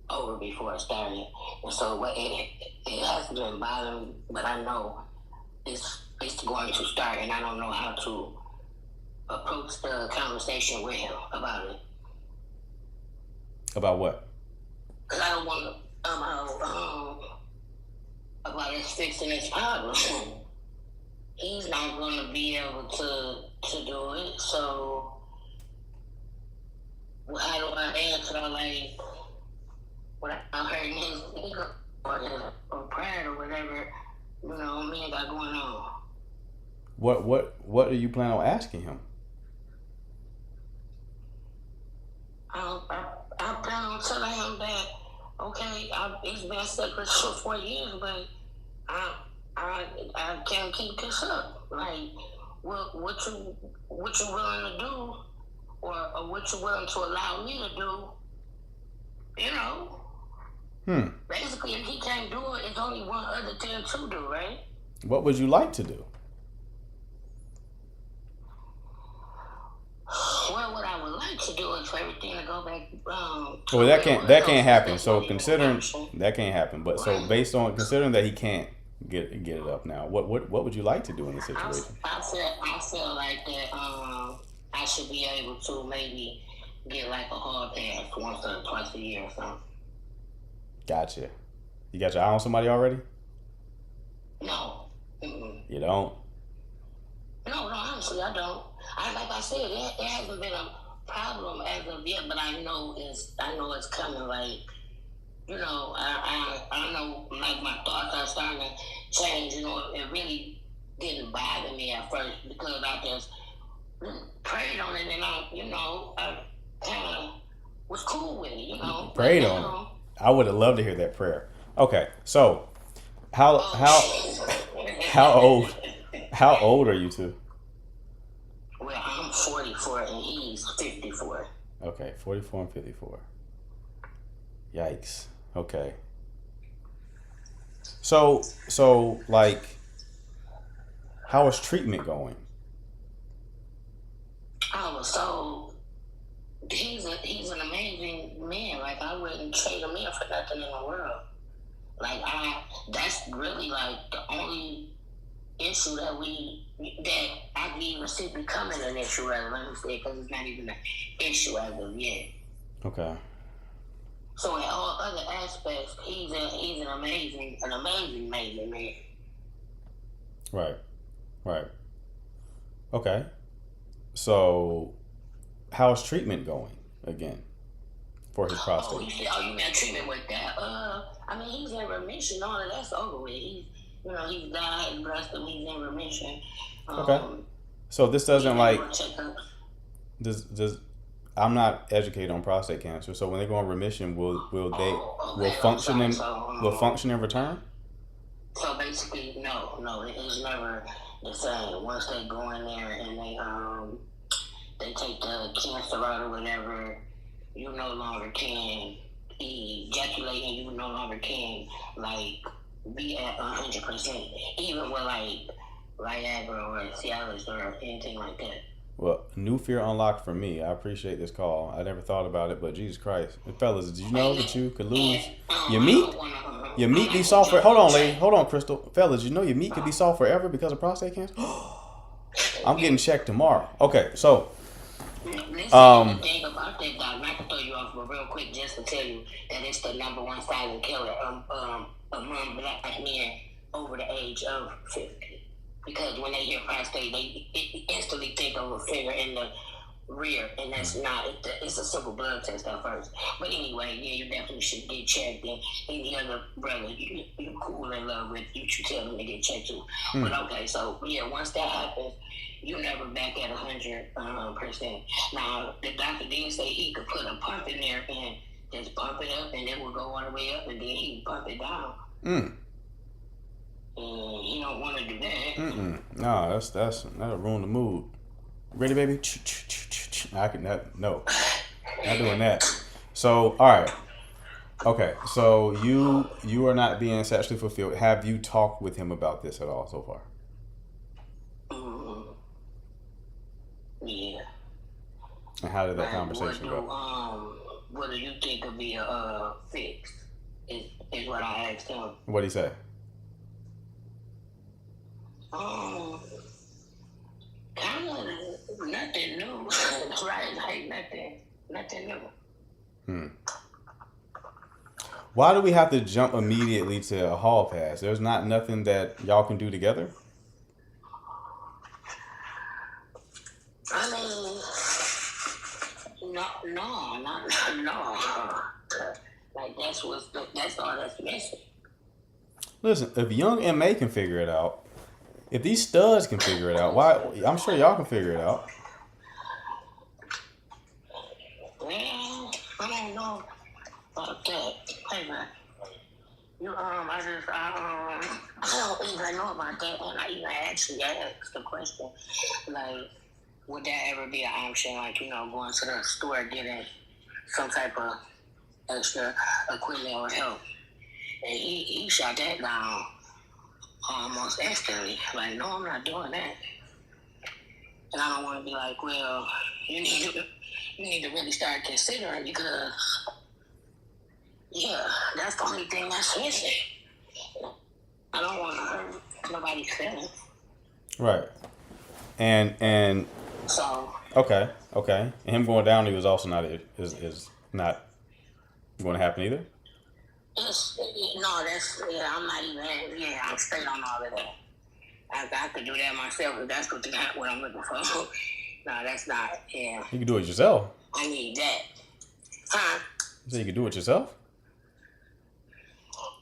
Over before it started. And so it has been bothering me, but I know it's going to start, and I don't know how to approach the conversation with him about it. About what? Because I don't want about us fixing this problem. He's not going to be able to do it. So how do I answer like what I heard in his ego or pride or whatever, me got going on. What are you planning on asking him? I plan on telling him that okay, it's been separate for 4 years, but I can't keep this up. Like what you willing to do, or what you willing to allow me to do. Basically, if he can't do it, it's only one other thing to do, right? What would you like to do? Well, what I would like to do is for everything to go back. Well, that can't happen. So considering that can't happen, but so based on considering that he can't get it up now, what would you like to do in this situation? I feel like that. I should be able to maybe get like a hard pass once or twice a year or something. Gotcha. You got your eye on somebody already? No. Mm-mm. You don't? No, honestly, I don't. Like I said, it hasn't been a problem as of yet, but I know it's coming. Like, I know, like my thoughts are starting to change. It really didn't bother me at first because I just prayed on it, and I kind of was cool with it. Prayed on it. I would have loved to hear that prayer. Okay, so how old are you two? Well, I'm 44 and he's 54. Okay, 44 and 54. Yikes. Okay. So like, how is treatment going? Oh, so he's an amazing man. Like, I wouldn't trade him in for nothing in the world. Like, that's really like the only issue that I can even see becoming an issue, rather, let me say, because it's not even an issue as of yet. Okay. So in all other aspects, he's an amazing man. Right. Okay. So, how's treatment going again for his prostate? You mean treatment with that? He's in remission. All of that's over with. He's died, blessed him. He's in remission. Okay. So this doesn't like does I'm not educated on prostate cancer. So when they go on remission, will function in return? So basically, no, it's never the same. Once they go in there and they take the cancer out or whatever, you no longer can ejaculate, and you no longer can be at 100%, even with Viagra or Cialis or anything like that. Well, new fear unlocked for me. I appreciate this call. I never thought about it, but Jesus Christ, fellas, did you know that you could lose your meat? Your meat be soft for. Hold on, lady. Hold on, Crystal. Fellas, you know your meat could be soft forever because of prostate cancer. I'm getting checked tomorrow. Okay, so. Listen, the thing about that, Doc, not to throw you off, but real quick, just to tell you that it's the number one silent killer among black men over the age of 50. Because when they hear prostate, they instantly think of a finger in the rear, and that's not. It's a simple blood test at first. But anyway, yeah, you definitely should get checked. And any other brother you cool in love with, you should tell them to get checked too. But okay, so yeah, once that happens, you never back at 100%. Now the doctor did say he could put a pump in there and just pump it up, and it will go all the way up, and then he pump it down. And he don't want to do that. No, that'll ruin the mood. Ready, baby? I can not doing that. So, all right. Okay, so you are not being sexually fulfilled. Have you talked with him about this at all so far? Yeah. And how did that conversation go? What do you think could be a fix? Is what I asked him. What did he say? Kind of nothing new, right? Like nothing new. Why do we have to jump immediately to a hall pass? There's not nothing that y'all can do together. I mean, no. Like that's all that's missing. Listen, if Young and May can figure it out, if these studs can figure it out, why? I'm sure y'all can figure it out. Well, I don't know about that. Hey man, I don't even know about that, and I even actually asked the question, like, would that ever be an option? Like, going to the store getting some type of extra equipment or help, and he shot that down almost instantly. Like, no, I'm not doing that. And I don't want to be like, well, you need to really start considering, because, yeah, that's the only thing that's missing. I don't want to hurt nobody's feelings. Right. And So okay. And him going down, he was also not is not going to happen either. I'm not even. Yeah, I'm straight on all of that. I could do that myself if that's what I'm looking for. No, that's not. Yeah, You can do it yourself. I need that. Huh? You say you can do it yourself.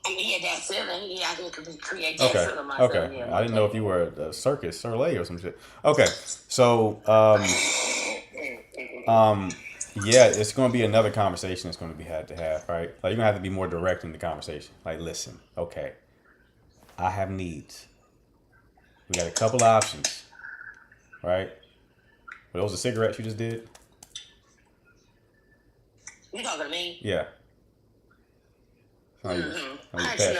I mean, yeah, that feeling. Yeah, I can create that Okay. feeling myself. Okay. Yeah, I didn't know if you were a circus Soleil or some shit. Okay. So yeah, it's going to be another conversation that's going to be had to have, right? Like, you're going to have to be more direct in the conversation. Like, listen, okay, I have needs. We got a couple options, right? Were those the cigarettes you just did? You talking to me? Yeah. How'd you know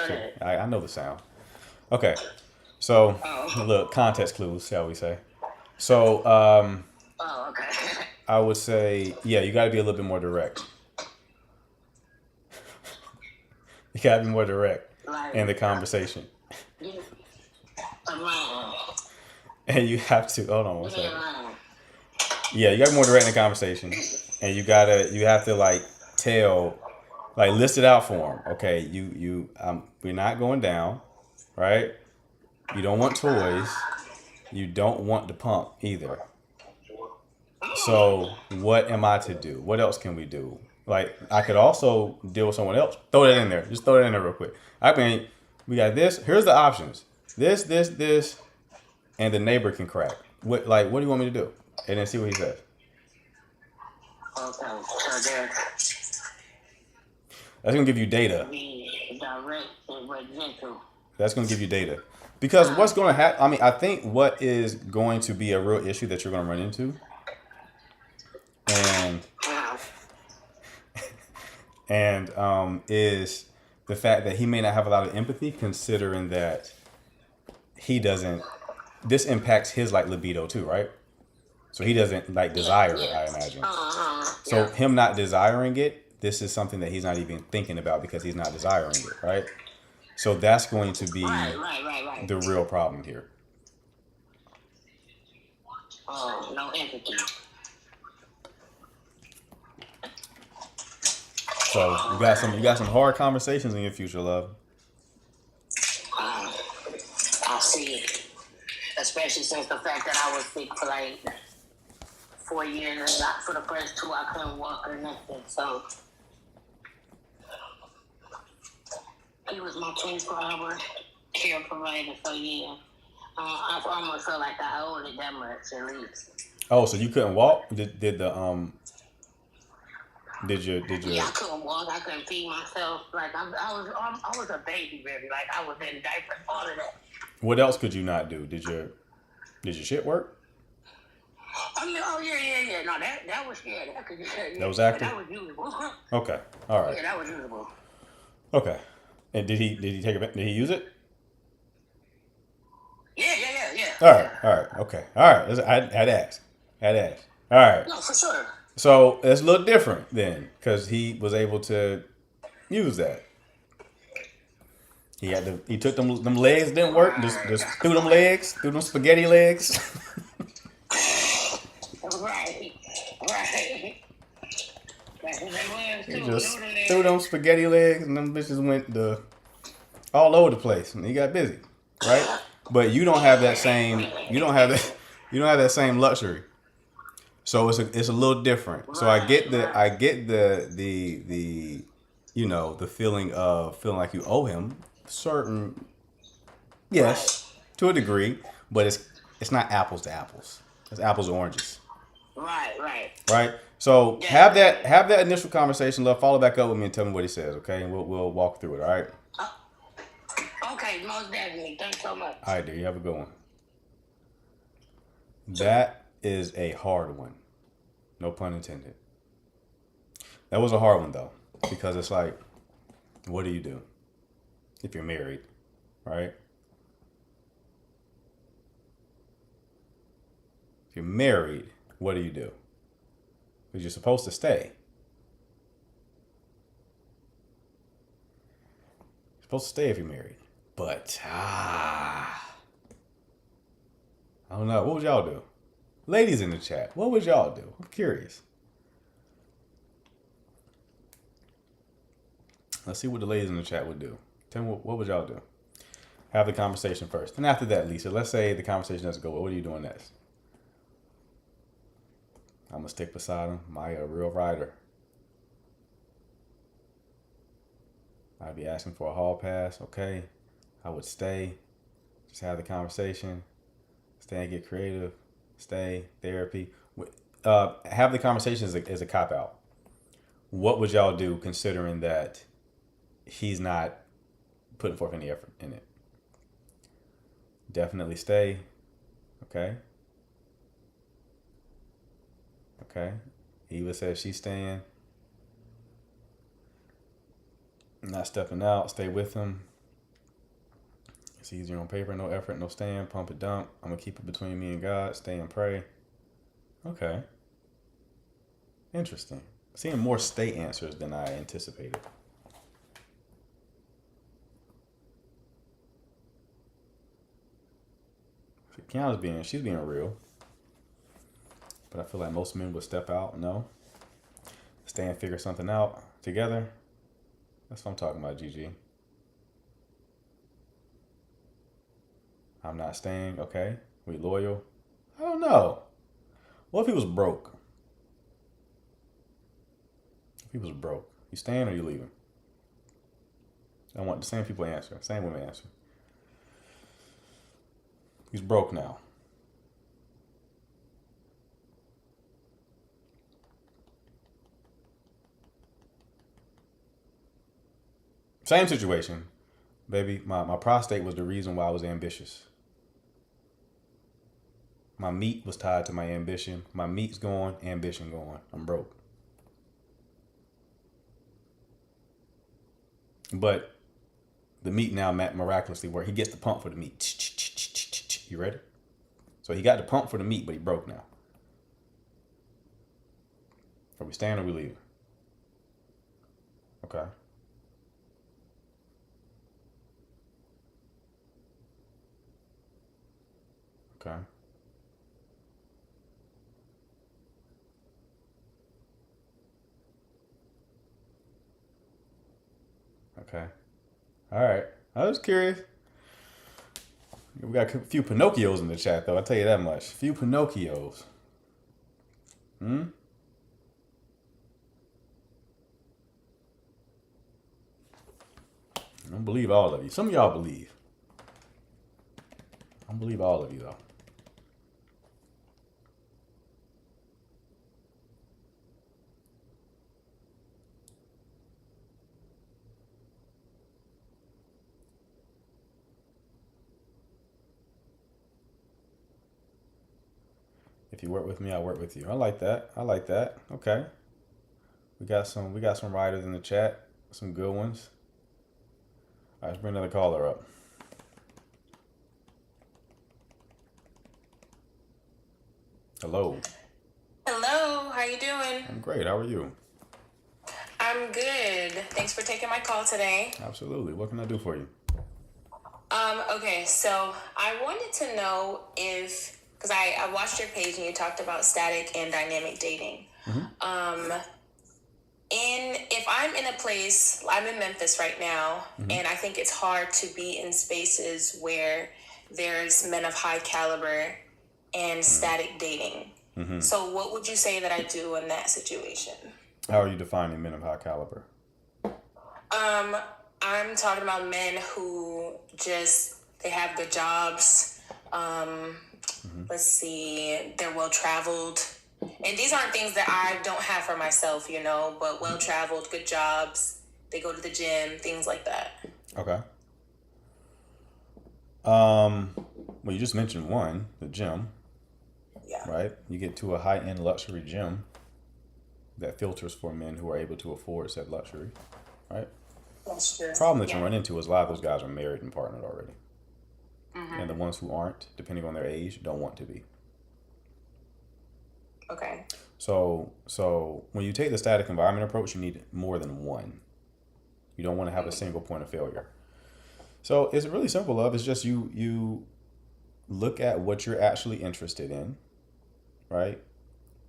that? I know the sound. Okay. So, Oh. look, context clues, shall we say. So, Oh, okay. I would say, yeah, you got to be a little bit more direct. You got to be more direct Like, in the conversation. around. And you have to, hold on one Yeah, second. around. Yeah, you got to be more direct in the conversation. And you have to like tell, like list it out for them. Okay, we're not going down, right? You don't want toys. You don't want the pump either. So what am I to do? What else can we do? Like, I could also deal with someone else. Throw that in there. Just throw that in there real quick. I mean, we got this. Here's the options. This, and the neighbor can crack. What do you want me to do? And then see what he says. Okay, so there. That's gonna give you data. Be direct and gentle. That's gonna give you data. Because what's gonna happen? I mean, I think what is going to be a real issue that you're gonna run into, is the fact that he may not have a lot of empathy, considering that he doesn't. This impacts his like libido too, right? So he doesn't like desire it, I imagine. So him not desiring it, this is something that he's not even thinking about because he's not desiring it, right? So that's going to be Right. the real problem here. Oh, no empathy. So you got some hard conversations in your future, love. I see it. Especially since the fact that I was sick for like 4 years, and not for the first 2 I couldn't walk or nothing. So he was my 24-hour care provider. So yeah, I almost felt like I owed it that much at least. Oh, so you couldn't walk? Did you? Yeah, I couldn't walk. I couldn't feed myself. Like I was a baby, really. Like I was in diapers, all of that. What else could you not do? Did your shit work? I mean, oh yeah. No, that was That was active? That was usable. Okay, all right. Yeah, that was usable. Okay, and did he take it? Did he use it? Yeah. All right, okay, all right. I'd ask. All right. No, for sure. So it's a little different then, because he was able to use that. He took them legs didn't work. Just threw them spaghetti legs. Right. That's what they was He too. just Noodle legs. threw them spaghetti legs, and them bitches went all over the place, and he got busy, right? But you don't have that same. You don't have that. You don't have that same luxury. So it's a little different. So I get the the feeling of feeling like you owe him certain, yes, to a degree, but it's not apples to apples. It's apples to oranges, Right. right? So Yeah. have that initial conversation. Love, follow back up with me and tell me what he says, okay? And we'll walk through it. All right. Okay, most definitely. Thanks so much. All right, dear. You have a good one. That is a hard one. No pun intended. That was a hard one though, because it's like, what do you do if you're married, right? If you're married, what do you do? Because you're supposed to stay. You're supposed to stay if you're married. But, I don't know. What would y'all do? Ladies in the chat, what would y'all do? I'm curious. Let's see what the ladies in the chat would do. Tell me what would y'all do? Have the conversation first. And after that, Lisa, let's say the conversation doesn't go well. What are you doing next? I'm going to stick beside him. Maya, a real rider. I'd be asking for a hall pass. Okay. I would stay. Just have the conversation. Stay and get creative. Stay. Therapy. Have the conversation as a cop-out. What would y'all do considering that he's not putting forth any effort in it? Definitely stay. Okay. Okay. Eva says she's staying. Not stepping out. Stay with him. It's easier on paper. No effort. No stand. Pump and dump. I'm going to keep it between me and God. Stay and pray. Okay. Interesting. Seeing more stay answers than I anticipated. She's being real. But I feel like most men would step out. No. Stay and figure something out together. That's what I'm talking about, Gigi. I'm not staying. Okay. We loyal. I don't know. What if he was broke? If he was broke, you staying or you leaving? I want the same people answer. Same women answer. He's broke now. Same situation. Baby, my prostate was the reason why I was ambitious. My meat was tied to my ambition. My meat's gone, ambition gone. I'm broke. But the meat now miraculously works. He gets the pump for the meat. You ready? So he got the pump for the meat, but he broke now. Are we staying or we leaving? Okay. Okay. Okay. All right. I was curious. We got a few Pinocchios in the chat, though. I'll tell you that much. A few Pinocchios. I don't believe all of you. Some of y'all believe. I don't believe all of you, though. If you work with me, I work with you. I like that. I like that. Okay. We got some writers in the chat. Some good ones. All right, let's bring another caller up. Hello. Hello, how you doing? I'm great. How are you? I'm good. Thanks for taking my call today. Absolutely. What can I do for you? Okay, so I wanted to know if, because I watched your page and you talked about static and dynamic dating. if I'm in a place, I'm in Memphis right now, and I think it's hard to be in spaces where there's men of high caliber and static dating. So what would you say that I do in that situation? How are you defining men of high caliber? I'm talking about men who they have good jobs. Let's see, they're well traveled. And these aren't things that I don't have for myself, but well traveled, good jobs. They go to the gym, things like that. Okay. Well, you just mentioned one, the gym, Yeah. right? You get to a high-end luxury gym that filters for men who are able to afford said luxury, right? That's true. Problem that you run into is a lot of those guys are married and partnered already. And the ones who aren't, depending on their age, don't want to be. Okay. So when you take the static environment approach, you need more than one. You don't want to have a single point of failure. So it's really simple, love. It's just you look at what you're actually interested in, right?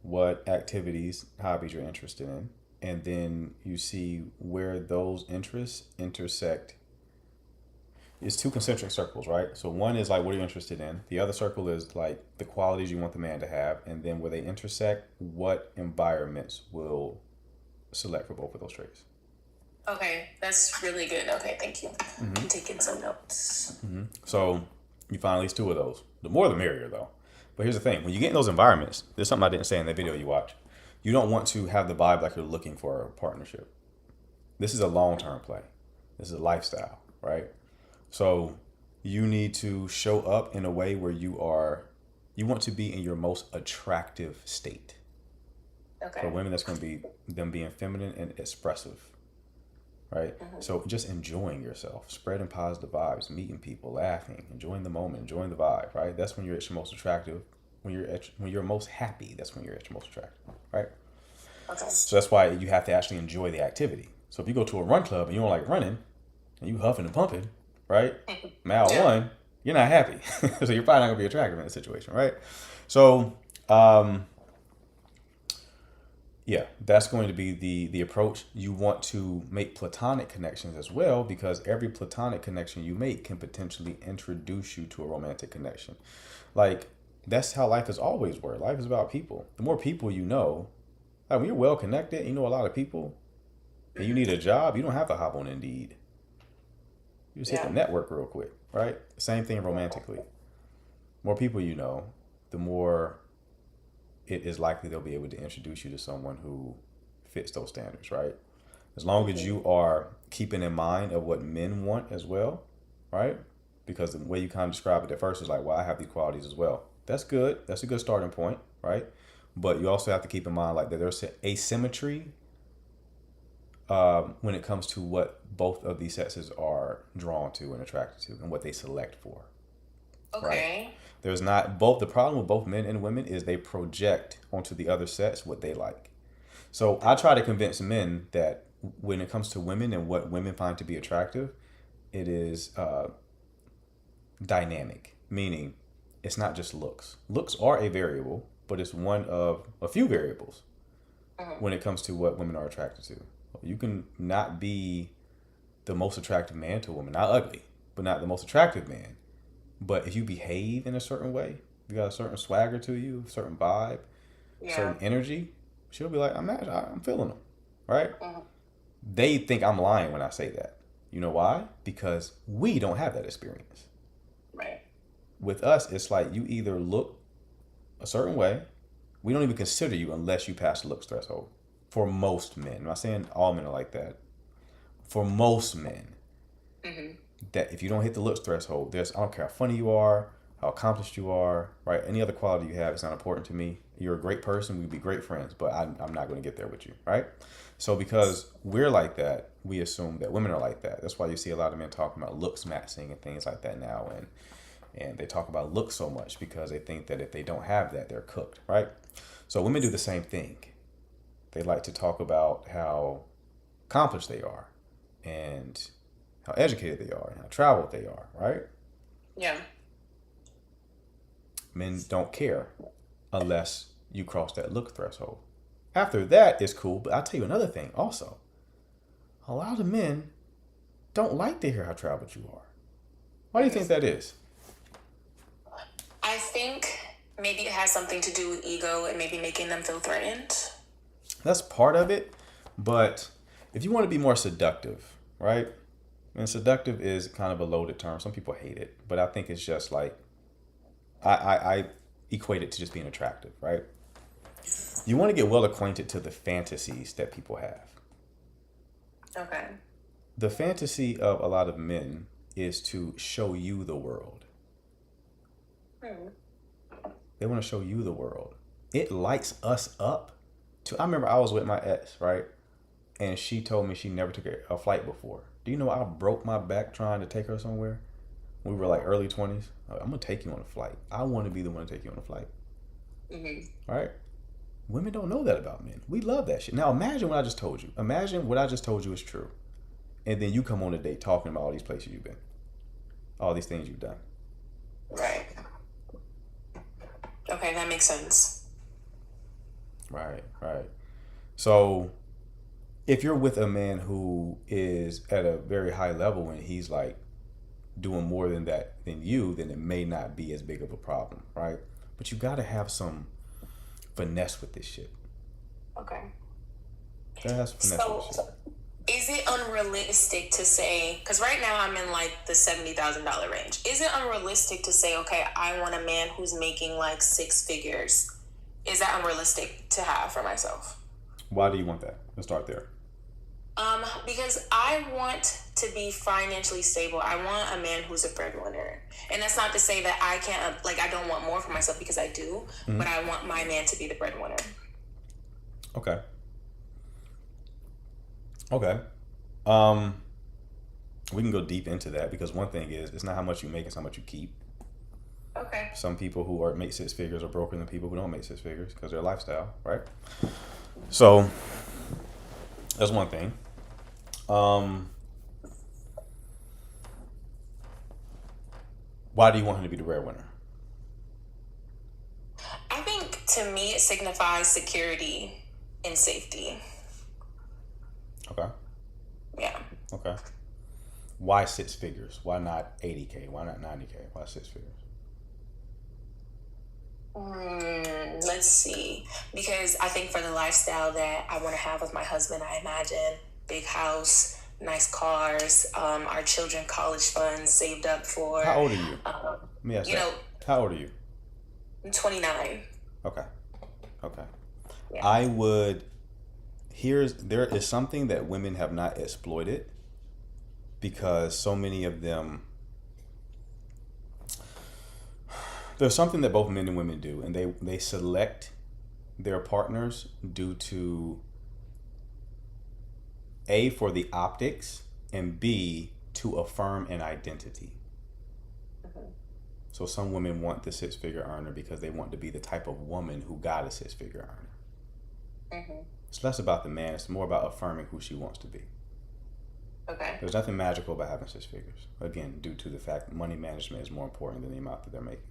What activities, hobbies you're interested in, and then you see where those interests intersect. It's two concentric circles, right? So one is like what are you interested in? The other circle is like the qualities you want the man to have, and then where they intersect, what environments will select for both of those traits. Okay, that's really good. Okay, thank you. I'm taking some notes. So you find at least two of those. The more the merrier, though. But here's the thing: when you get in those environments, there's something I didn't say in that video you watch. You don't want to have the vibe like you're looking for a partnership. This is a long-term play. This is a lifestyle, right? So you need to show up in a way where you want to be in your most attractive state. Okay. For women, that's going to be them being feminine and expressive, right? So just enjoying yourself, spreading positive vibes, meeting people, laughing, enjoying the moment, enjoying the vibe, right? That's when you're at your most attractive. When you're most happy, that's when you're at your most attractive, right? Okay. So that's why you have to actually enjoy the activity. So if you go to a run club and you don't like running, and you huffing and pumping, right? Mile one, you're not happy. So you're probably not gonna be attractive in that situation, right? So yeah, that's going to be the approach. You want to make platonic connections as well, because every platonic connection you make can potentially introduce you to a romantic connection. Like, that's how life has always worked. Life is about people. The more people you know, like when you're well connected, you know a lot of people, and you need a job, you don't have to hop on Indeed. You just hit the network real quick, right? Same thing romantically. More people you know, the more it is likely they'll be able to introduce you to someone who fits those standards, right? As long as you are keeping in mind of what men want as well, right? Because the way you kind of describe it at first is like, well, I have these qualities as well. That's good. That's a good starting point, right? But you also have to keep in mind like that there's asymmetry when it comes to what both of these sexes are drawn to and attracted to and what they select for. Okay. Right? There's not both. The problem with both men and women is they project onto the other sex what they like. So I try to convince men that when it comes to women and what women find to be attractive, it is dynamic, meaning it's not just looks. Looks are a variable, but it's one of a few variables when it comes to what women are attracted to. You can not be the most attractive man to a woman, not ugly, but not the most attractive man. But if you behave in a certain way, you got a certain swagger to you, a certain vibe, certain energy, she'll be like, I'm feeling them, right? They think I'm lying when I say that. You know why? Because we don't have that experience. Right. With us, it's like you either look a certain way, we don't even consider you unless you pass the looks threshold. For most men, I'm not saying all men are like that. For most men, that if you don't hit the looks threshold, I don't care how funny you are, how accomplished you are, right? Any other quality you have is not important to me. You're a great person, we'd be great friends, but I'm not going to get there with you, right? So because we're like that, we assume that women are like that. That's why you see a lot of men talking about looks matching and things like that now, and they talk about looks so much because they think that if they don't have that, they're cooked, right? So women do the same thing. They like to talk about how accomplished they are and how educated they are and how traveled they are, right? Yeah. Men don't care unless you cross that look threshold. After that, it's cool. But I'll tell you another thing also. A lot of men don't like to hear how traveled you are. Why do you think that is? I think maybe it has something to do with ego and maybe making them feel threatened. That's part of it. But if you want to be more seductive, right? And seductive is kind of a loaded term. Some people hate it. But I think it's just like, I equate it to just being attractive, right? You want to get well acquainted to the fantasies that people have. Okay. The fantasy of a lot of men is to show you the world. They want to show you the world. It lights us up. I remember I was with my ex, right? And she told me she never took a flight before. Do you know I broke my back trying to take her somewhere? We were like early 20s. I'm going to take you on a flight. I want to be the one to take you on a flight. Right? Women don't know that about men. We love that shit. Now imagine what I just told you. Imagine what I just told you is true. And then you come on a date talking about all these places you've been. All these things you've done. Right. Okay, that makes sense. Right. So if you're with a man who is at a very high level and he's like doing more than that than you, then it may not be as big of a problem, right? But you got to have some finesse with this shit. Okay. Gotta have some finesse with this shit. Is it unrealistic to say, because right now I'm in like the $70,000 range. Is it unrealistic to say, okay, I want a man who's making like 6 figures? Is that unrealistic to have for myself? Why do you want that? Let's start there. Because I want to be financially stable. I want a man who's a breadwinner. And that's not to say that I can't, like, I don't want more for myself, because I do, but I want my man to be the breadwinner. Okay. We can go deep into that, because one thing is, it's not how much you make, it's how much you keep. Okay. Some people who make 6 figures are broker than people who don't make 6 figures because their lifestyle, right? So that's one thing. Why do you want him to be the breadwinner? I think to me it signifies security and safety. Okay. Yeah. Okay. Why 6 figures? Why not 80K? Why not 90K? Why 6 figures? Let's see. Because I think for the lifestyle that I want to have with my husband, I imagine big house, nice cars, our children college funds saved up for. How old are you? Let me ask that. How old are you? I'm 29. Okay. Yeah. There is something that women have not exploited, because so many of them, there's something that both men and women do, and they select their partners due to A, for the optics, and B, to affirm an identity. So some women want the 6-figure earner because they want to be the type of woman who got a 6-figure earner. It's less about the man, it's more about affirming who she wants to be. Okay. There's nothing magical about having 6 figures. Again, due to the fact that money management is more important than the amount that they're making.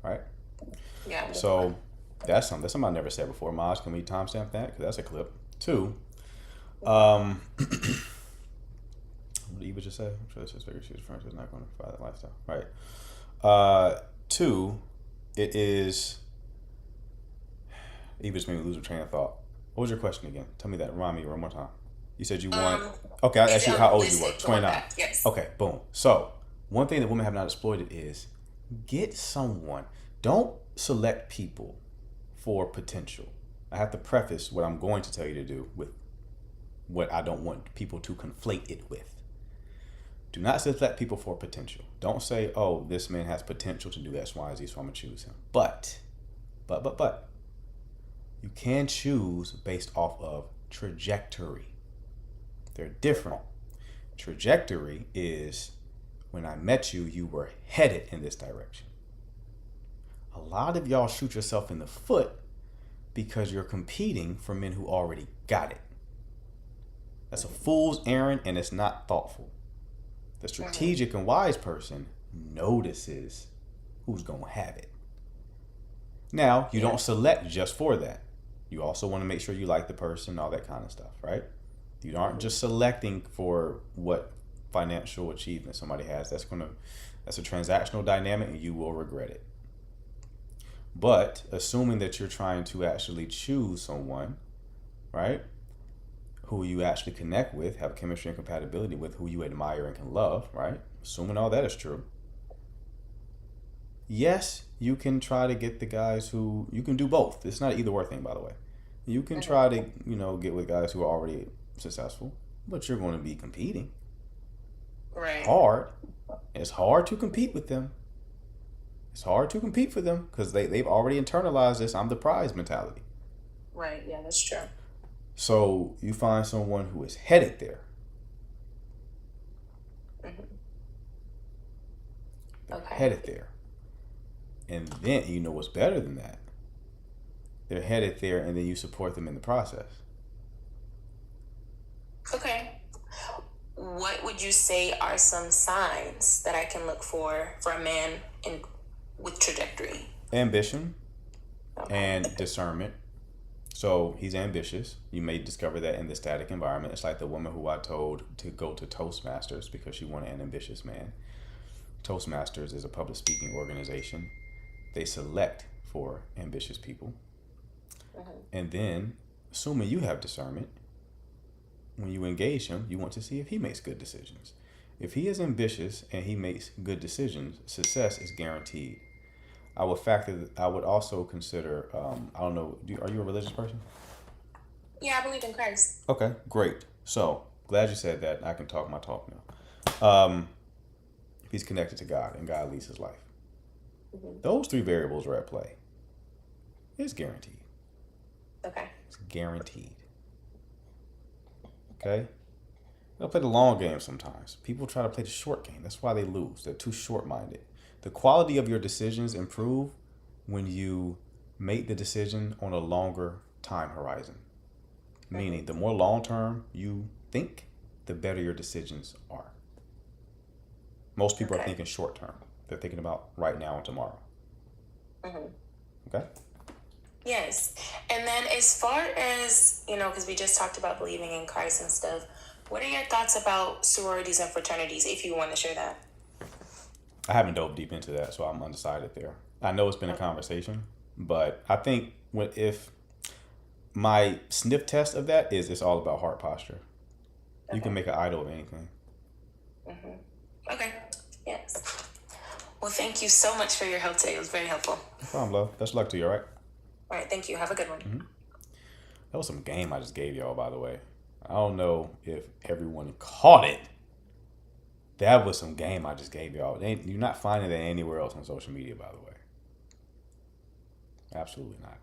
Right? Yeah. So that's something I never said before. Maj, can we timestamp that? Because that's a clip. 2, what did Eva just say? I'm sure this is figure she was referring to is not going to provide that lifestyle. Right. 2, it is, Eva just made me lose a train of thought. What was your question again? Tell me that. Remind me one more time. You said you want. Okay, I asked you how old you were. 29. Yes. Okay, boom. So, one thing that women have not exploited is get someone. Don't select people for potential. I have to preface what I'm going to tell you to do with what I don't want people to conflate it with. Do not select people for potential. Don't say, oh, this man has potential to do X, Y, Z, so I'm going to choose him. But, you can choose based off of trajectory. They're different. Trajectory is when I met you, you were headed in this direction. A lot of y'all shoot yourself in the foot because you're competing for men who already got it. That's a fool's errand, and it's not thoughtful. The strategic and wise person notices who's going to have it. Now, you don't select just for that. You also want to make sure you like the person, all that kind of stuff, right? You aren't just selecting for what financial achievement somebody has. That's a transactional dynamic, and you will regret it. But assuming that you're trying to actually choose someone, right, who you actually connect with, have chemistry and compatibility with, who you admire and can love, right? Assuming all that is true. Yes, you can try to get the guys who, you can do both. It's not an either or thing, by the way. You can try to, get with guys who are already successful, but you're going to be competing. Right. Hard. It's hard to compete with them. It's hard to compete for them because they've already internalized this I'm the prize mentality. Right. Yeah, that's true. So you find someone who is headed there. Okay. Headed there. And then you know what's better than that. They're headed there and then you support them in the process. Okay. What would you say are some signs that I can look for a man with trajectory? Ambition and discernment. So he's ambitious. You may discover that in the static environment. It's like the woman who I told to go to Toastmasters because she wanted an ambitious man. Toastmasters is a public speaking organization. They select for ambitious people. And then, assuming you have discernment, when you engage him, you want to see if he makes good decisions. If he is ambitious and he makes good decisions, success is guaranteed. I would also consider, I don't know, are you a religious person? Yeah, I believe in Christ. Okay, great. So, glad you said that. I can talk my talk now. If he's connected to God and God leads his life. Those three variables are at play. It's guaranteed. Okay. It's guaranteed. Okay? They'll play the long game sometimes. People try to play the short game. That's why they lose. They're too short-minded. The quality of your decisions improve when you make the decision on a longer time horizon. Meaning, the more long-term you think, the better your decisions are. Most people are thinking short-term. They're thinking about right now and tomorrow. Okay? Yes. And then as far as, because we just talked about believing in Christ and stuff, what are your thoughts about sororities and fraternities, if you want to share that? I haven't dove deep into that, so I'm undecided there. I know it's been a conversation, but I think if my sniff test of that is it's all about heart posture. You can make an idol of anything. Okay. Yes. Well, thank you so much for your help today. It was very helpful. No problem, love. Best of luck to you, all right? All right. Thank you. Have a good one. That was some game I just gave y'all, by the way. I don't know if everyone caught it. That was some game I just gave y'all. You're not finding that anywhere else on social media, by the way. Absolutely not.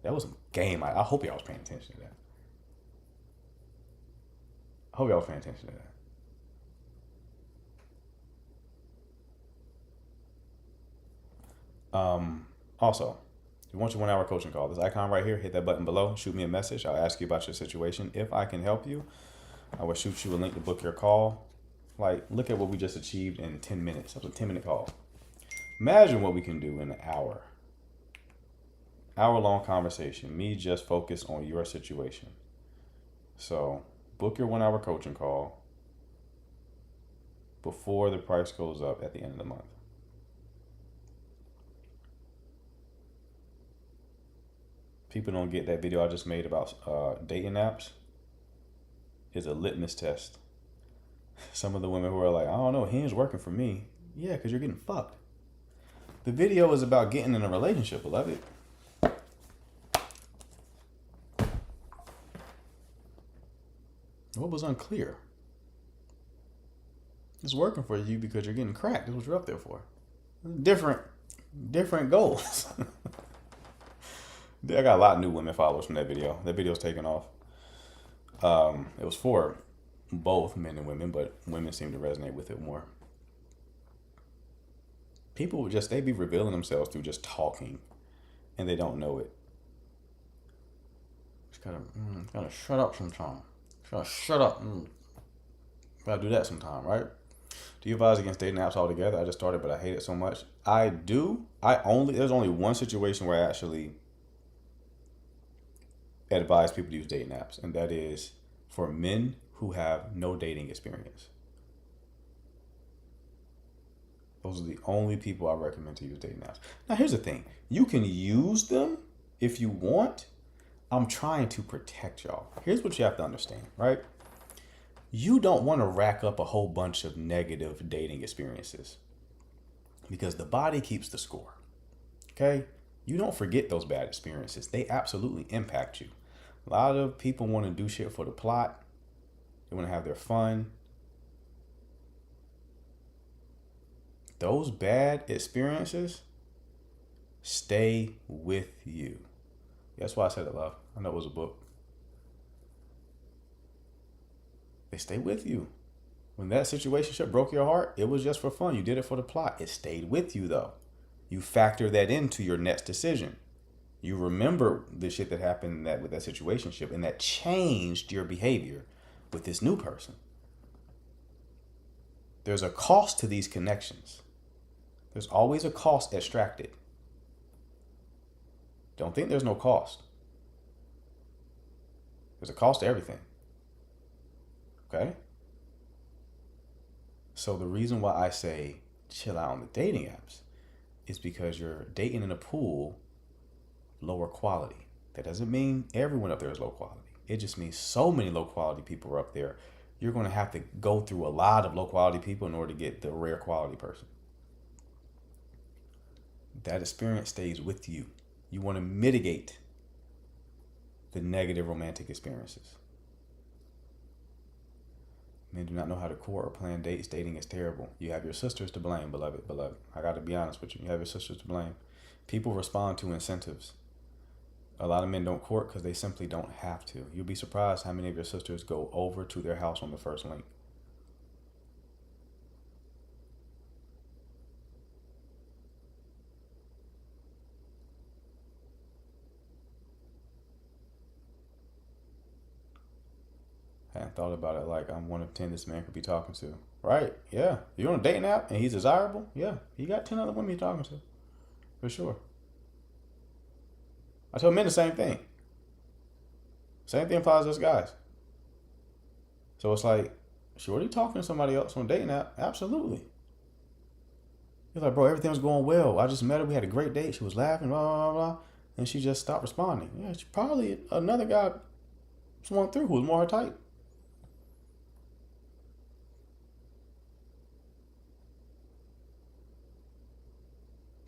That was some game. I hope y'all was paying attention to that. I hope y'all was paying attention to that. Also, if you want your 1 hour coaching call, this icon right here, hit that button below, shoot me a message. I'll ask you about your situation. If I can help you, I will shoot you a link to book your call. Like, look at what we just achieved in 10 minutes. That was a 10-minute call. Imagine what we can do in an hour. Hour-long conversation. Me just focus on your situation. So, book your 1 hour coaching call before the price goes up at the end of the month. People don't get that video I just made about dating apps. Is a litmus test. Some of the women who are like, I don't know, Hinge working for me. Yeah, because you're getting fucked. The video is about getting in a relationship, beloved. What was unclear? It's working for you because you're getting cracked. That's what you're up there for. Different goals. I got a lot of new women followers from that video. That video's taken off. It was for both men and women, but women seem to resonate with it more. People they be revealing themselves through just talking, and they don't know it. Just gotta shut up sometime. Shut up. Gotta do that sometime, right? Do you advise against dating apps altogether? I just started, but I hate it so much. I do. There's only one situation where I actually advise people to use dating apps, and that is for men who have no dating experience. Those are the only people I recommend to use dating apps. Now, here's the thing. You can use them if you want. I'm trying to protect y'all. Here's what you have to understand, right? You don't want to rack up a whole bunch of negative dating experiences because the body keeps the score, okay? You don't forget those bad experiences. They absolutely impact you. A lot of people want to do shit for the plot. They want to have their fun. Those bad experiences stay with you. That's why I said it, love. I know it was a book. They stay with you. When that situation broke your heart, it was just for fun. You did it for the plot. It stayed with you, though. You factor that into your next decision. You remember the shit that happened with that situationship, and that changed your behavior with this new person. There's a cost to these connections. There's always a cost extracted. Don't think there's no cost. There's a cost to everything. Okay? So the reason why I say chill out on the dating apps is because you're dating in a pool lower quality. That doesn't mean everyone up there is low quality. It just means so many low quality people are up there. You're going to have to go through a lot of low quality people in order to get the rare quality person. That experience stays with you. You want to mitigate the negative romantic experiences. Men do not know how to court or plan dates. Dating is terrible. You have your sisters to blame, beloved. I got to be honest with you. You have your sisters to blame. People respond to incentives. A lot of men don't court because they simply don't have to. You'll be surprised how many of your sisters go over to their house on the first link. I hadn't thought about it like I'm one of 10 this man could be talking to. Right, yeah. You're on a dating app and he's desirable? Yeah, he got 10 other women he's talking to. For sure. I tell men the same thing. Same thing applies to us guys. So it's like, sure, you talking to somebody else on a dating app? Absolutely. He's like, bro, everything was going well. I just met her. We had a great date. She was laughing, blah, blah, blah, blah. And she just stopped responding. Yeah, she probably another guy swung through who was more her type.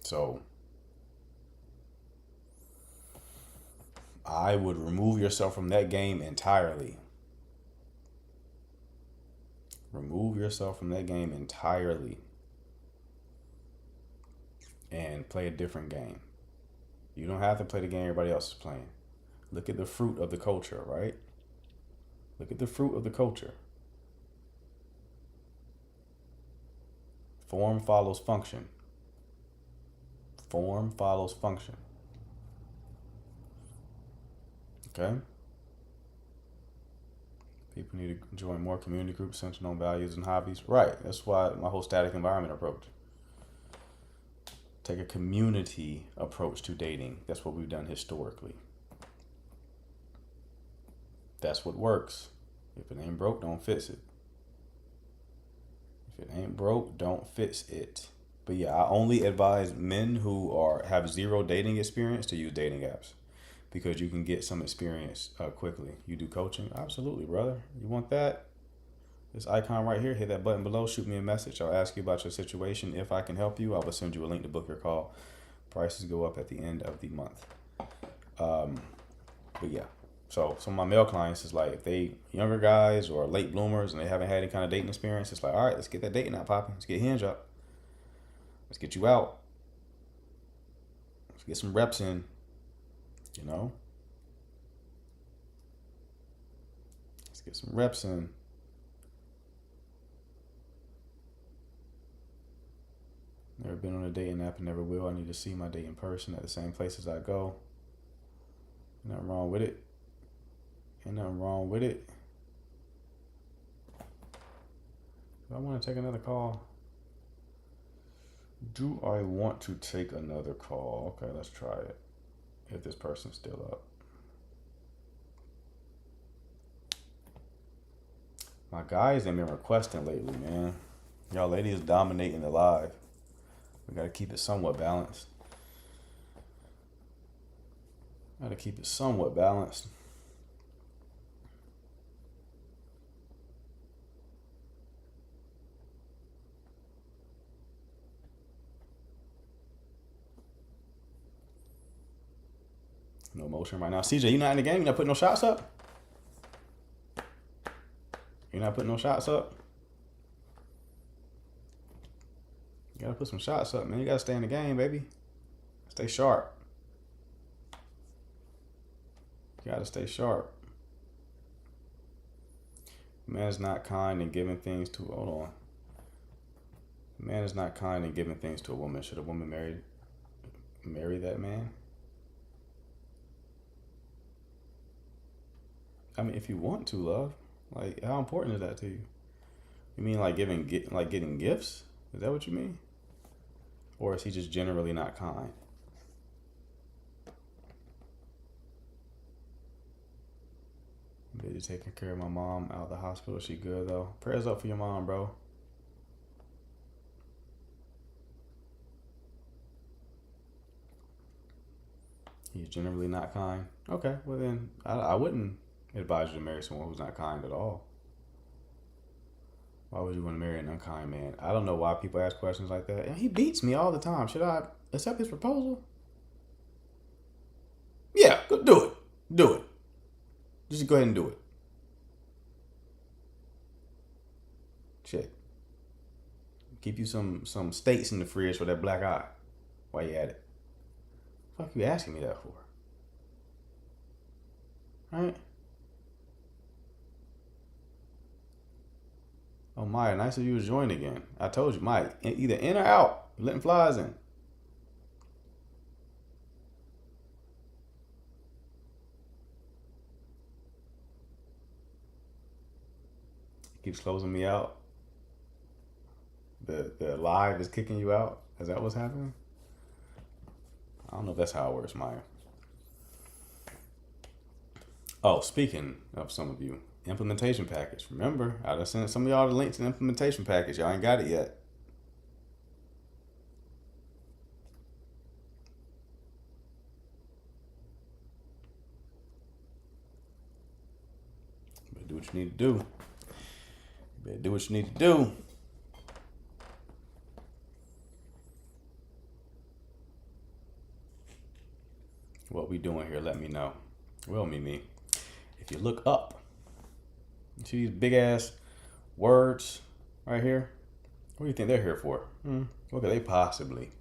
So I would remove yourself from that game entirely. Remove yourself from that game entirely and play a different game. You don't have to play the game everybody else is playing. Look at the fruit of the culture, right? Look at the fruit of the culture. Form follows function. Form follows function. Okay? People need to join more community groups centered on values and hobbies. Right. That's why my whole static environment approach. Take a community approach to dating. That's what we've done historically. That's what works. If it ain't broke, don't fix it. If it ain't broke, don't fix it. But yeah, I only advise men who have zero dating experience to use dating apps because you can get some experience quickly. You do coaching? Absolutely, brother. You want that? This icon right here, hit that button below, shoot me a message. I'll ask you about your situation. If I can help you, I will send you a link to book your call. Prices go up at the end of the month. But yeah, so some of my male clients is like, if they younger guys or late bloomers and they haven't had any kind of dating experience, it's like, all right, let's get that dating app popping. Let's get Hinge up. Let's get you out. Let's get some reps in, you know? Let's get some reps in. Never been on a dating app and never will. I need to see my date in person at the same places I go. Ain't nothing wrong with it. Ain't nothing wrong with it. Do I want to take another call? Do I want to take another call? Okay, let's try it. If this person's still up. My guys ain't been requesting lately, man. Y'all lady is dominating the live. We gotta keep it somewhat balanced. Gotta keep it somewhat balanced. No motion right now. CJ, you not in the game? You not putting no shots up? You're not putting no shots up? You gotta put some shots up, man. You gotta stay in the game, baby. Stay sharp. You gotta stay sharp. Man is not kind in giving things to... Hold on. Man is not kind in giving things to a woman. Should a woman marry that man? I mean, if you want to, love. Like, how important is that to you? You mean like getting gifts? Is that what you mean? Or is he just generally not kind? I'm busy taking care of my mom out of the hospital. She good though. Prayers up for your mom, bro. He's generally not kind. Okay, well then I wouldn't advise you to marry someone who's not kind at all. Why would you want to marry an unkind man? I don't know why people ask questions like that. And he beats me all the time. Should I accept his proposal? Yeah, go do it. Do it. Just go ahead and do it. Shit. Keep you some steaks in the fridge for that black eye while you at it. What the fuck you asking me that for? Right? Oh, Maya, nice of you to join again. I told you, Mike, either in or out. You're letting flies in. Keeps closing me out. The live is kicking you out. Is that what's happening? I don't know if that's how it works, Maya. Oh, speaking of some of you, implementation package. Remember, I just sent some of y'all the link to the implementation package. Y'all ain't got it yet. You better do what you need to do. You better do what you need to do. What we doing here? Let me know. Well, me. If you look up, you see these big ass words right here? What do you think they're here for? What could they possibly?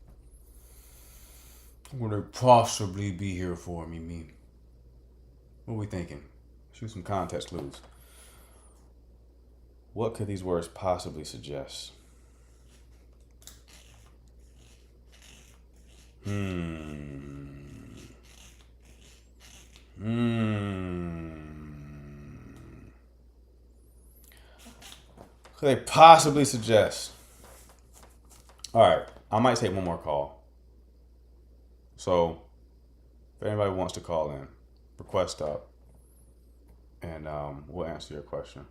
What would they possibly be here for, me? What are we thinking? Shoot some context clues. What could these words possibly suggest? Could they possibly suggest? All right, I might take one more call. So, if anybody wants to call in, request up, and we'll answer your question.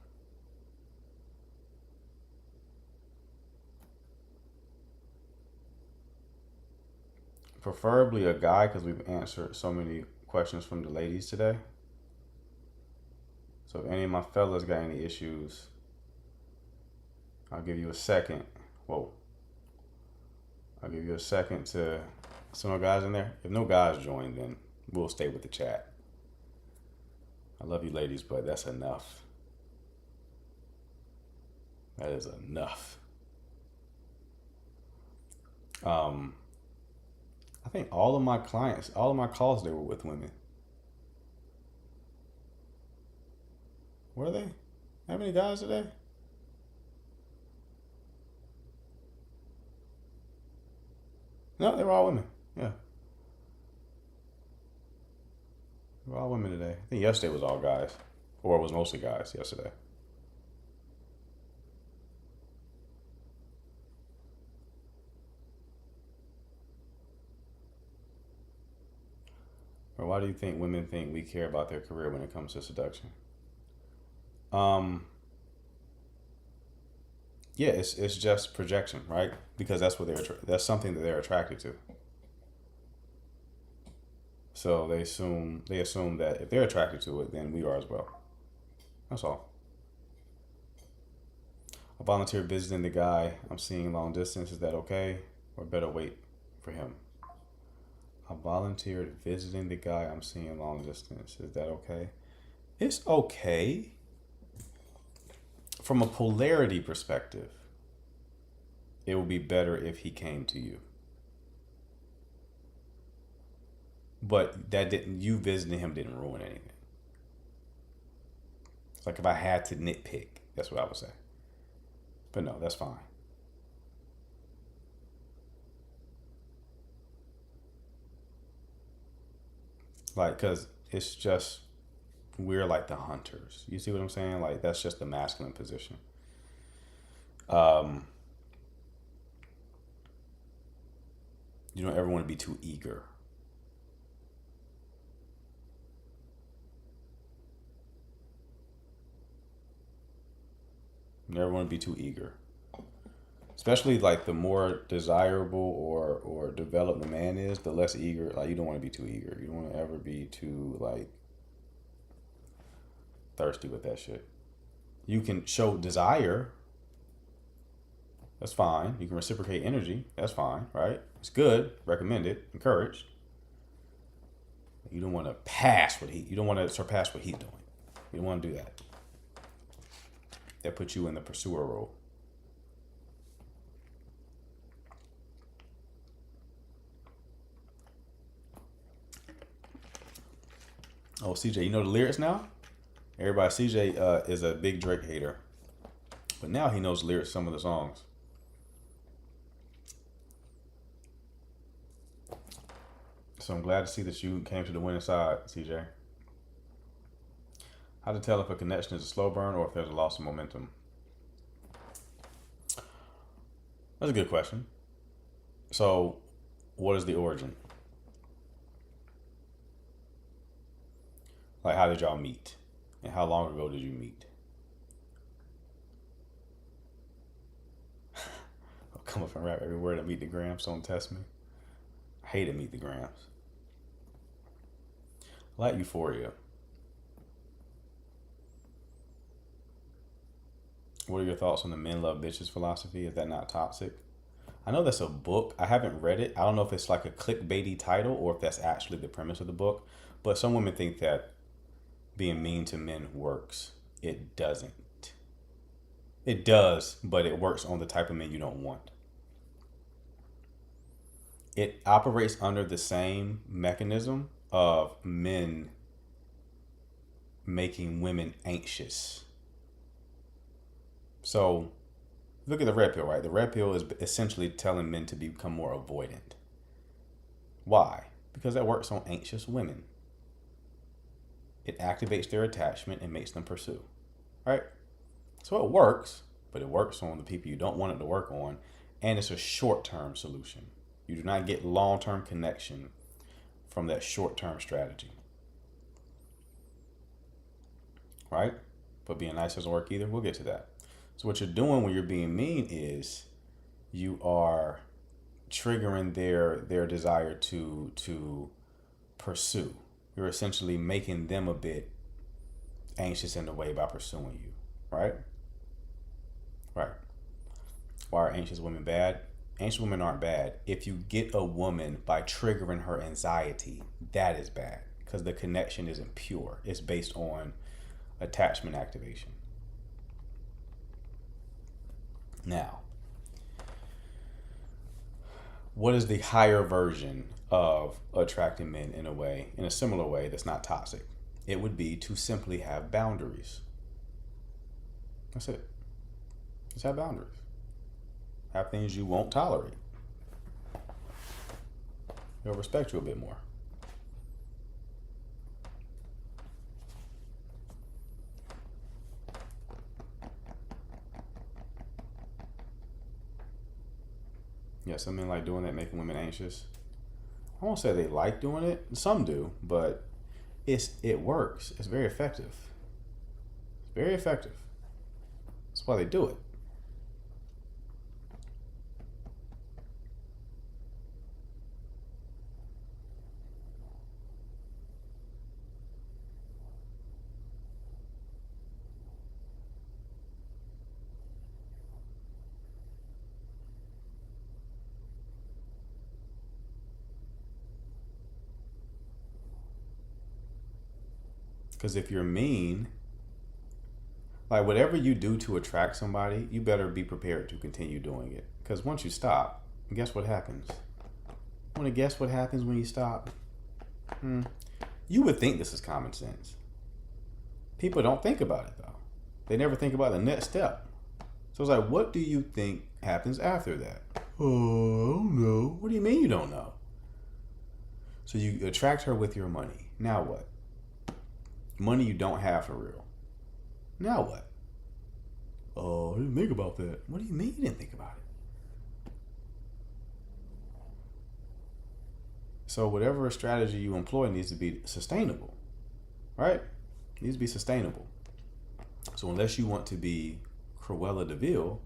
Preferably a guy, because we've answered so many questions from the ladies today. So if any of my fellas got any issues, I'll give you a second. Whoa. I'll give you a second to some of the guys in there. If no guys join, then we'll stay with the chat. I love you ladies, but that's enough. That is enough. I think all of my clients, all of my calls, they were with women. Were they? How many guys today? No, they were all women. Yeah. They were all women today. I think yesterday was all guys. Or it was mostly guys yesterday. Or why do you think women think we care about their career when it comes to seduction? Yeah, it's just projection, right? Because that's what that's something that they're attracted to. So they assume that if they're attracted to it, then we are as well. That's all. I volunteer visiting the guy I'm seeing long distance. Is that okay? Or better wait for him? I volunteered visiting the guy I'm seeing long distance. Is that okay? It's okay. From a polarity perspective, it would be better if he came to you. But you visiting him didn't ruin anything. It's like if I had to nitpick, that's what I would say. But no, that's fine. Like, because it's just, we're like the hunters. You see what I'm saying? Like, that's just the masculine position. You don't ever want to be too eager. You never want to be too eager. Especially like the more desirable or developed the man is, the less eager. Like, you don't want to be too eager. You don't want to ever be too like thirsty with that shit. You can show desire. That's fine. You can reciprocate energy. That's fine, right? It's good. Recommended. Encouraged. You don't want to you don't want to surpass what he's doing. You don't want to do that. That puts you in the pursuer role. Oh, CJ, you know the lyrics now? Everybody, CJ is a big Drake hater. But now he knows the lyrics to some of the songs. So I'm glad to see that you came to the winning side, CJ. How to tell if a connection is a slow burn or if there's a loss of momentum? That's a good question. So, what is the origin? Like, how did y'all meet? And how long ago did you meet? I'll come up and rap every word at Meet the Grams, don't test me. I hate to Meet the Grams. I like Euphoria. What are your thoughts on the men love bitches philosophy? Is that not toxic? I know that's a book. I haven't read it. I don't know if it's like a clickbaity title or if that's actually the premise of the book. But some women think that being mean to men works. It doesn't. It does, but it works on the type of men you don't want. It operates under the same mechanism of men making women anxious. So, look at the red pill, right? The red pill is essentially telling men to become more avoidant. Why? Because that works on anxious women. It activates their attachment and makes them pursue, right? So it works, but it works on the people you don't want it to work on, and it's a short-term solution. You do not get long-term connection from that short-term strategy, right? But being nice doesn't work either. We'll get to that. So what you're doing when you're being mean is you are triggering their desire to pursue. You're essentially making them a bit anxious in a way by pursuing you, right? Right. Why are anxious women bad? Anxious women aren't bad. If you get a woman by triggering her anxiety, that is bad because the connection isn't pure. It's based on attachment activation. Now, what is the higher version of attracting men in a similar way that's not toxic? It would be to simply have boundaries. That's it. Just have boundaries. Have things you won't tolerate. They'll respect you a bit more. Yeah, some men like doing that, making women anxious. I won't say they like doing it. Some do, but it works. It's very effective. It's very effective. That's why they do it. Because if you're mean, like whatever you do to attract somebody, you better be prepared to continue doing it. Because once you stop, guess what happens? Want to guess what happens when you stop? You would think this is common sense. People don't think about it though. They never think about the next step. So it's like, what do you think happens after that? Oh, I don't know. What do you mean you don't know? So you attract her with your money. Now what? Money you don't have for real. Now what? Oh, I didn't think about that. What do you mean you didn't think about it? So whatever strategy you employ needs to be sustainable, right? It needs to be sustainable. So unless you want to be Cruella de Vil,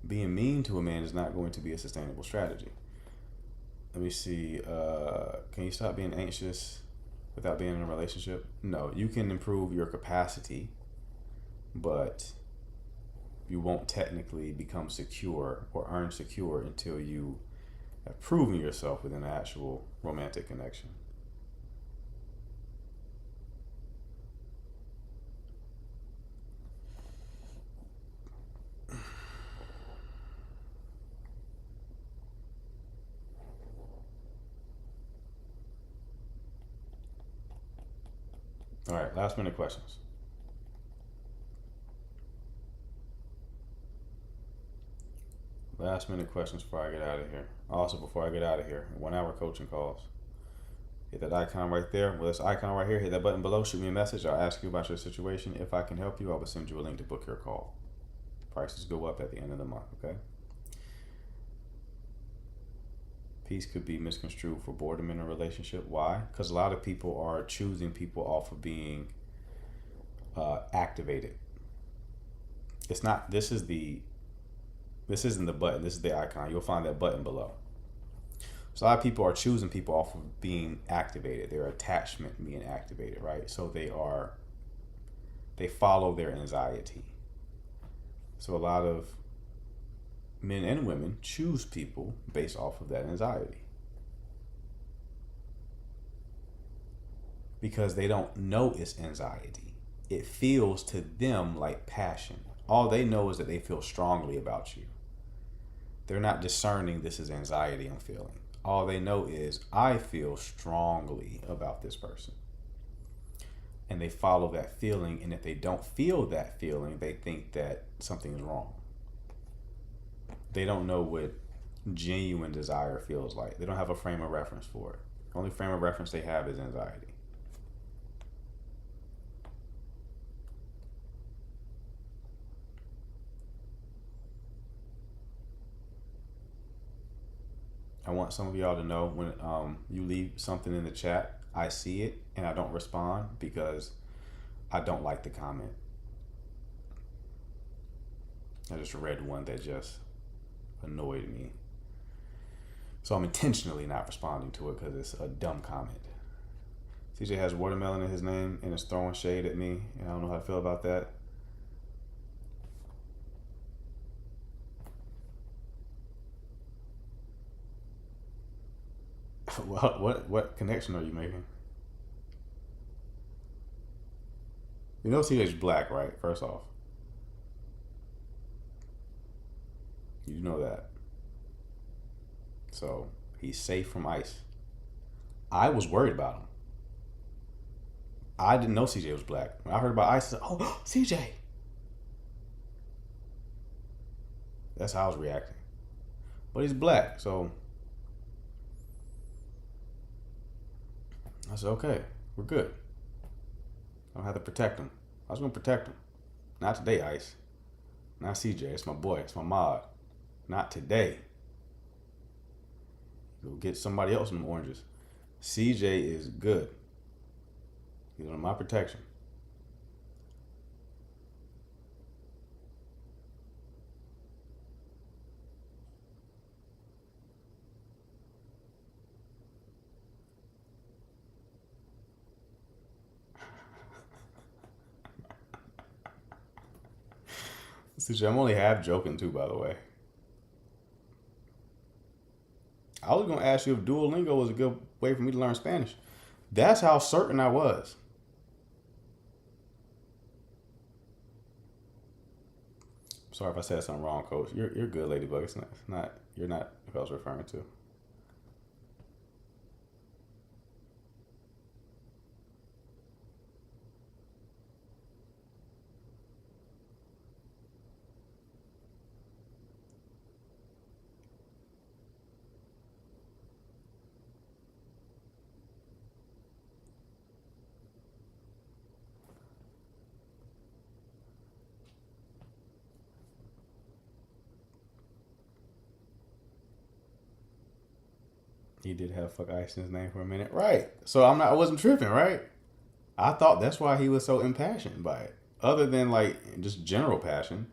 being mean to a man is not going to be a sustainable strategy. Let me see. Can you stop being anxious without being in a relationship? No, you can improve your capacity, but you won't technically become secure or earn secure until you have proven yourself within an actual romantic connection. All right, last minute questions. Last minute questions before I get out of here. Also, before I get out of here, 1 hour coaching calls. Hit that icon right there. Well, this icon right here, hit that button below, shoot me a message. I'll ask you about your situation. If I can help you, I will send you a link to book your call. Prices go up at the end of the month, okay? Peace could be misconstrued for boredom in a relationship. Why? Because a lot of people are choosing people off of being activated. It's not, this isn't the button, this is the icon. You'll find that button below. So a lot of people are choosing people off of being activated, their attachment being activated, right? So they follow their anxiety. So a lot of men and women choose people based off of that anxiety. Because they don't know it's anxiety. It feels to them like passion. All they know is that they feel strongly about you. They're not discerning this is anxiety I'm feeling. All they know is I feel strongly about this person. And they follow that feeling, and if they don't feel that feeling, they think that something is wrong. They don't know what genuine desire feels like. They don't have a frame of reference for it. The only frame of reference they have is anxiety. I want some of y'all to know when you leave something in the chat, I see it and I don't respond because I don't like the comment. I just read one that just annoyed me. So I'm intentionally not responding to it because it's a dumb comment. CJ has watermelon in his name and is throwing shade at me, and I don't know how I feel about that. What connection are you making? You know CJ's black, right? First off. You know that. So he's safe from ICE. I was worried about him. I didn't know CJ was black. When I heard about ICE, I said, oh, CJ. That's how I was reacting. But he's black, so I said, okay, we're good. I don't have to protect him. I was going to protect him. Not today, ICE. Not CJ. It's my boy. It's my mod. Not today. Go get somebody else some oranges. CJ is good. He's under my protection. CJ, I'm only half joking too, by the way. I was going to ask you if Duolingo was a good way for me to learn Spanish. That's how certain I was. sorry if I said something wrong, Coach. You're good, Ladybug. It's not you're not who I was referring to. He did have fuck ice in his name for a minute, right? So I wasn't tripping, right? I thought that's why he was so impassioned by it. Other than like just general passion.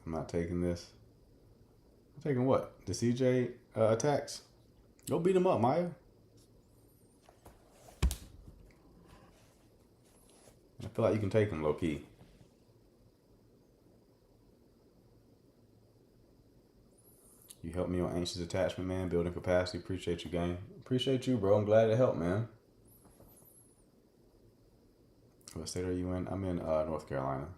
I'm not taking this. I'm taking what? The CJ attacks? Go beat him up, Maya. I feel like you can take him low key. You helped me on anxious attachment, man. Building capacity. Appreciate you, gang. Appreciate you, bro. I'm glad to help, man. What state are you in? I'm in North Carolina.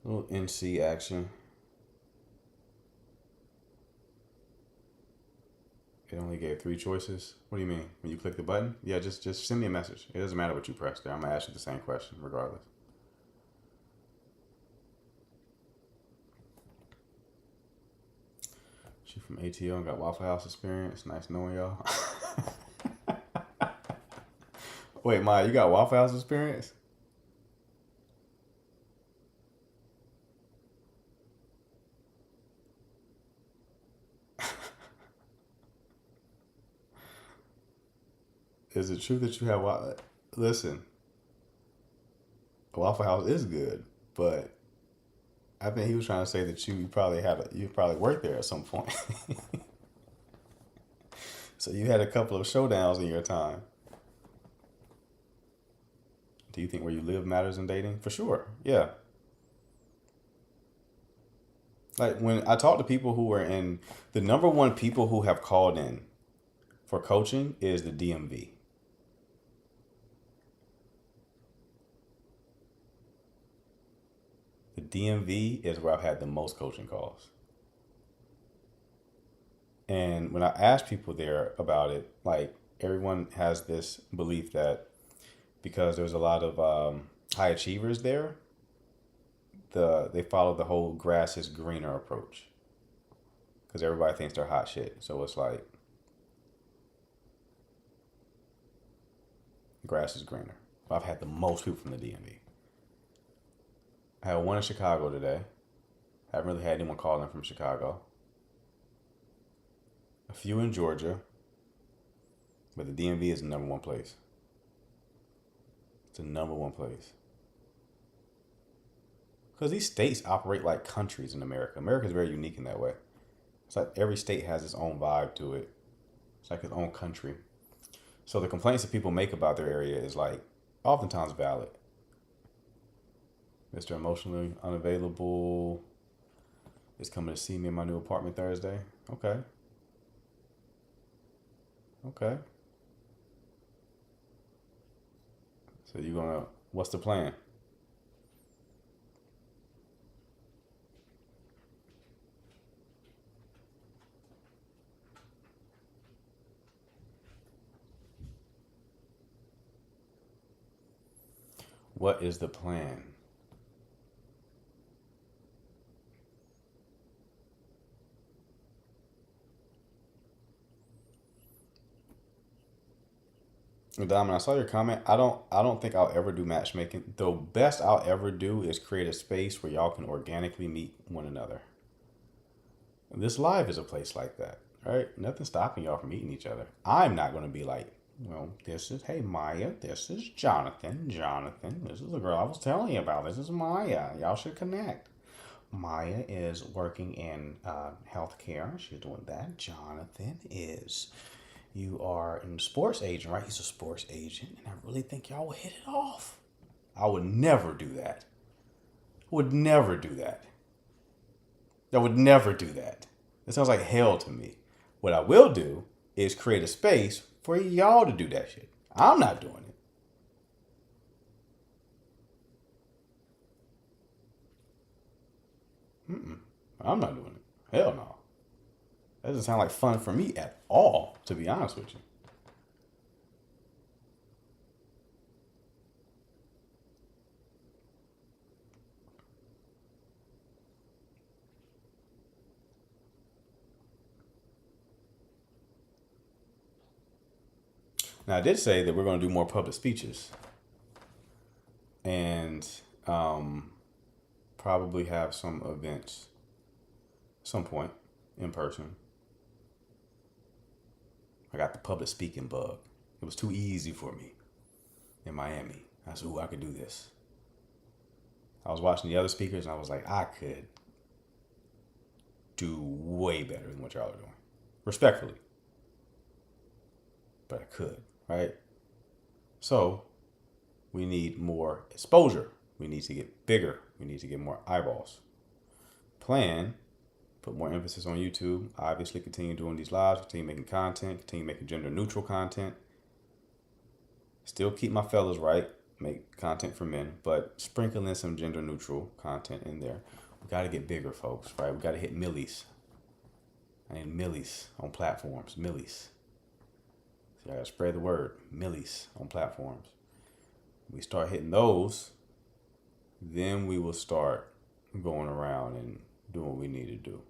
A little NC action. It only gave 3 choices. What do you mean? When you click the button? Yeah, just send me a message. It doesn't matter what you press there. I'm gonna ask you the same question regardless. She from ATL and got Waffle House experience. Nice knowing y'all. Wait, Maya, you got Waffle House experience? Is it true that you have Waffle? Listen, Waffle House is good, but I think he was trying to say that you probably worked there at some point. So you had a couple of showdowns in your time. Do you think where you live matters in dating? For sure, yeah. Like when I talk to people who are in, the number one people who have called in for coaching is the DMV. The DMV is where I've had the most coaching calls. And when I ask people there about it, like everyone has this belief that because there's a lot of high achievers there, they follow the whole grass is greener approach. Because everybody thinks they're hot shit. So it's like grass is greener. I've had the most people from the DMV. I had one in Chicago today. Haven't really had anyone call in from Chicago. A few in Georgia. But the DMV is the number one place. It's the number one place. Because these states operate like countries in America. America is very unique in that way. It's like every state has its own vibe to it. It's like its own country. So the complaints that people make about their area is like oftentimes valid. Mr. Emotionally Unavailable is coming to see me in my new apartment Thursday. Okay. Okay. So what's the plan? What is the plan? Diamond, I saw your comment. I don't think I'll ever do matchmaking. The best I'll ever do is create a space where y'all can organically meet one another. This live is a place like that, right? Nothing stopping y'all from meeting each other. I'm not going to be like, well, hey Maya, this is Jonathan. This is the girl I was telling you about. This is Maya. Y'all should connect. Maya is working in healthcare. She's doing that. Jonathan is... You are a sports agent, right? He's a sports agent, and I really think y'all will hit it off. I would never do that. Would never do that. I would never do that. It sounds like hell to me. What I will do is create a space for y'all to do that shit. I'm not doing it. I'm not doing it. Hell no. That doesn't sound like fun for me at all, to be honest with you. Now, I did say that we're going to do more public speeches and probably have some events at some point in person. I got the public speaking bug. It was too easy for me in Miami. I said, ooh, I could do this. I was watching the other speakers and I was like, I could do way better than what y'all are doing. Respectfully. But I could, right? So we need more exposure. We need to get bigger. We need to get more eyeballs. Plan, put more emphasis on YouTube. Obviously, continue doing these lives, continue making content, continue making gender neutral content. Still keep my fellas right, make content for men, but sprinkle in some gender neutral content in there. We got to get bigger, folks, right? We got to hit millies. I need millies on platforms, millies. So I got to spread the word, millies on platforms. We start hitting those, then we will start going around and doing what we need to do.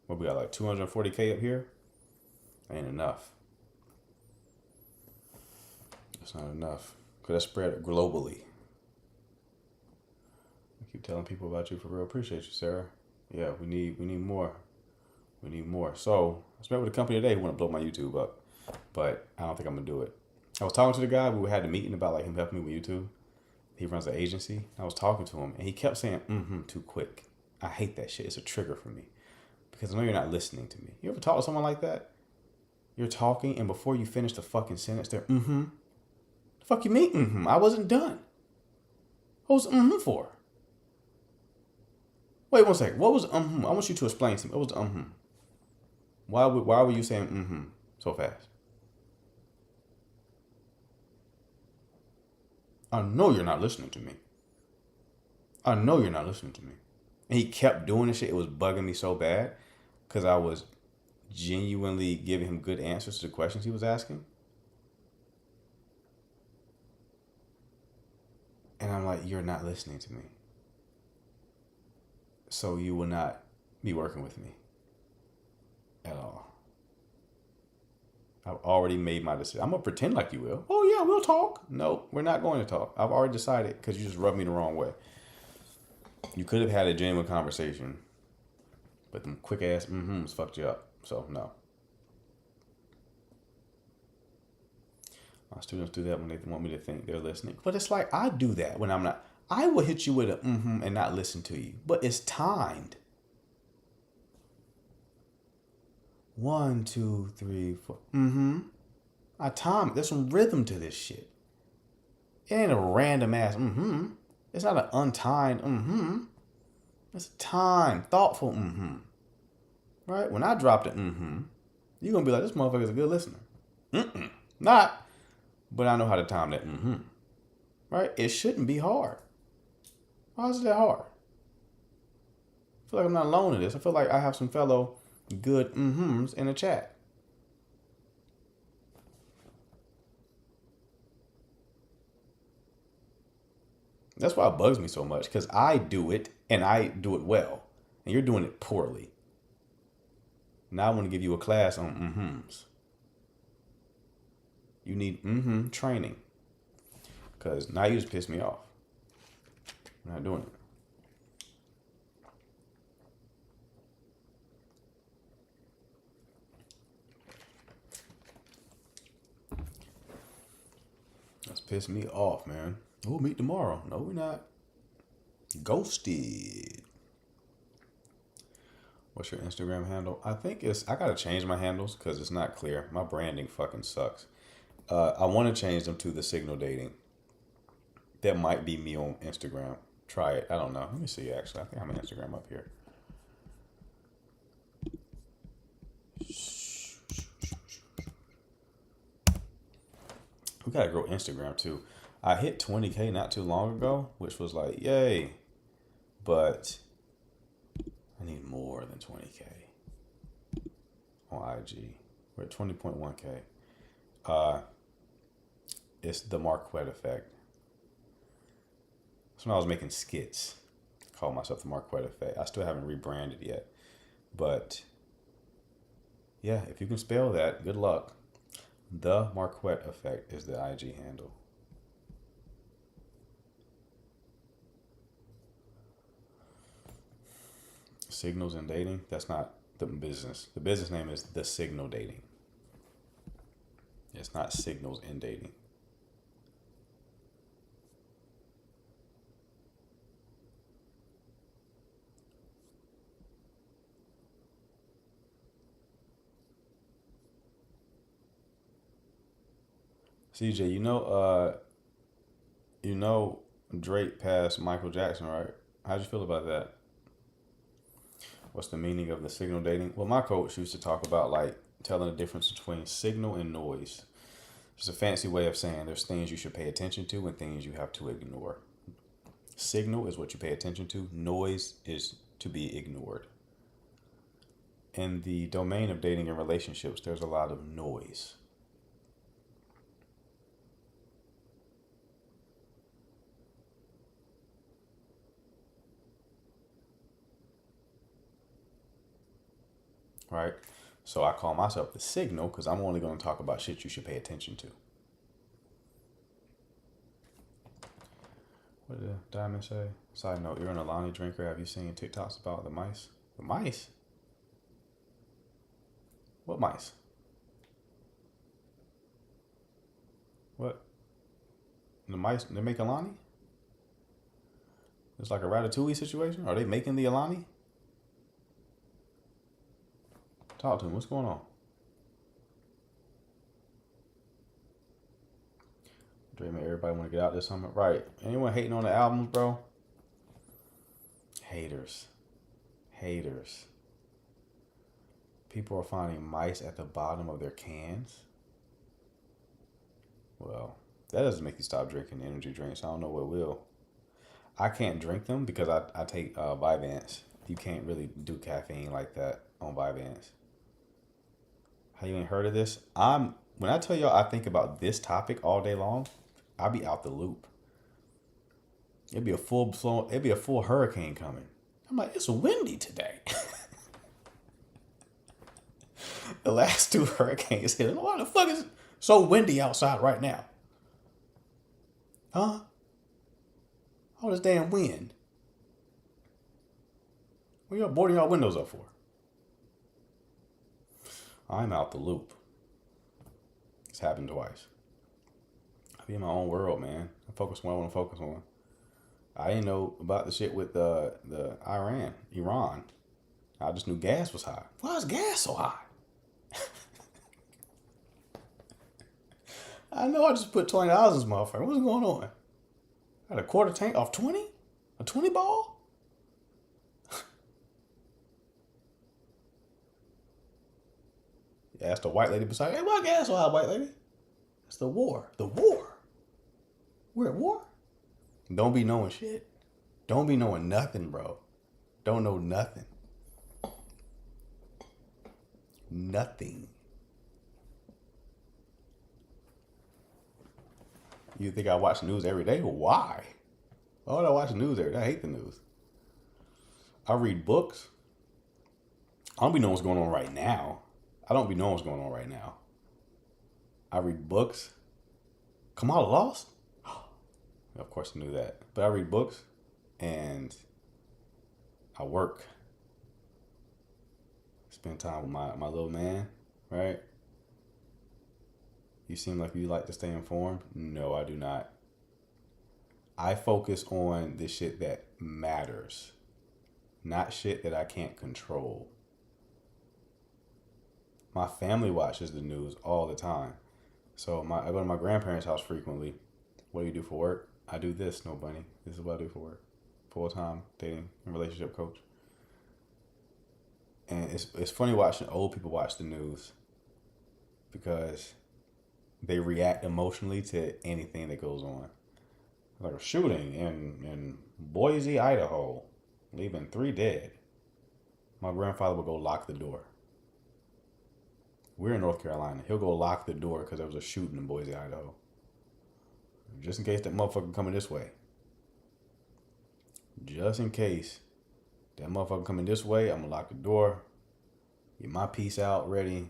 What we got, like 240K up here? Ain't enough. That's not enough. Because that's spread globally. I keep telling people about you for real. Appreciate you, Sarah. Yeah, we need more. We need more. So I met with a company today who want to blow my YouTube up, but I don't think I'm gonna do it. I was talking to the guy. We had a meeting about like him helping me with YouTube. He runs an agency. I was talking to him, and he kept saying too quick. I hate that shit. It's a trigger for me because I know you're not listening to me. You ever talk to someone like that? You're talking, and before you finish the fucking sentence, they're The fuck you mean I wasn't done. What was for? Wait one second. What was I want you to explain to me. What was Why were you saying so fast? I know you're not listening to me. I know you're not listening to me. And he kept doing this shit. It was bugging me so bad because I was genuinely giving him good answers to the questions he was asking. And I'm like, you're not listening to me. So you will not be working with me at all. I've already made my decision. I'm going to pretend like you will. Oh, yeah, we'll talk. No, we're not going to talk. I've already decided because you just rubbed me the wrong way. You could have had a genuine conversation, but them quick ass fucked you up. So, no. My students do that when they want me to think they're listening. But it's like I do that when I'm not. I will hit you with a and not listen to you. But it's timed. 1, 2, 3, 4. I time it. There's some rhythm to this shit. It ain't a random ass It's not an untimed It's a timed, thoughtful Right? When I drop the you're going to be like, this motherfucker's a good listener. Not. But I know how to time that Right? It shouldn't be hard. Why is it that hard? I feel like I'm not alone in this. I feel like I have some fellow good in the chat. That's why it bugs me so much, because I do it and I do it well, and you're doing it poorly. Now I want to give you a class on You need training, because now you just piss me off. I'm not doing it. That's pissing me off, man. We'll meet tomorrow. No, we're not. Ghosted. What's your Instagram handle? I think I gotta change my handles because it's not clear. My branding fucking sucks. I want to change them to the Signal Dating. That might be me on Instagram. try it. I don't know. Let me see. Actually, I think I have my Instagram up here. We gotta grow Instagram too. I hit 20K not too long ago, which was like, yay. But I need more than 20K on IG. We're at 20.1K. It's the Marquette effect. So when I was making skits, I called myself the Marquette effect. I still haven't rebranded yet. But yeah, if you can spell that, good luck. The Marquette effect is the IG handle. Signals and dating, that's not the business. The business name is The Signal Dating. It's not Signals in Dating. CJ, you know Drake passed Michael Jackson, right? How'd you feel about that? What's the meaning of the signal dating? Well, my coach used to talk about like telling the difference between signal and noise. It's a fancy way of saying there's things you should pay attention to and things you have to ignore. Signal is what you pay attention to. Noise is to be ignored. In the domain of dating and relationships, there's a lot of noise. Right? So I call myself the signal because I'm only going to talk about shit you should pay attention to. What did Diamond say? Side note, you're an Alani drinker. Have you seen TikToks about the mice? The mice? What mice? What? The mice, they make Alani? It's like a Ratatouille situation? Are they making the Alani? Talk to him. What's going on? Dreaming everybody want to get out this summer. Right. Anyone hating on the albums, bro? Haters. Haters. People are finding mice at the bottom of their cans. Well, that doesn't make you stop drinking energy drinks. I don't know what will. I can't drink them because I take Vyvanse. You can't really do caffeine like that on Vyvanse. How you ain't heard of this? When I tell y'all I think about this topic all day long, I'll be out the loop. It'd be a full hurricane coming. I'm like, it's windy today. The last two hurricanes hit. Why the fuck is it so windy outside right now? Huh? All this damn wind. What y'all boarding y'all windows up for? I'm out the loop. It's happened twice. I be in my own world, man. I focus on what I want to focus on. I didn't know about the shit with the Iran. I just knew gas was high. Why is gas so high? I know I just put $20 in this motherfucker. What's going on? Got a quarter tank off 20? A 20 ball? You asked the white lady beside you, hey, why gas so high, white lady? It's the war. The war? We're at war? Don't be knowing shit. Don't be knowing nothing, bro. Don't know nothing. Nothing. You think I watch the news every day? Why? Why would I watch the news every day? I hate the news. I read books. I don't be knowing what's going on right now. I don't be knowing what's going on right now. I read books. Kamala lost? Of course I knew that. But I read books and I work. Spend time with my little man, right? You seem like you like to stay informed. No, I do not. I focus on the shit that matters, not shit that I can't control. My family watches the news all the time. So I go to my grandparents' house frequently. What do you do for work? I do this, no bunny. This is what I do for work. full-time dating and relationship coach. And it's funny watching old people watch the news because they react emotionally to anything that goes on. Like a shooting in Boise, Idaho, leaving 3 dead. My grandfather would go lock the door. We're in North Carolina. He'll go lock the door because there was a shooting in Boise, Idaho. Just in case that motherfucker coming this way. Just in case that motherfucker coming this way, I'm gonna lock the door. Get my piece out ready.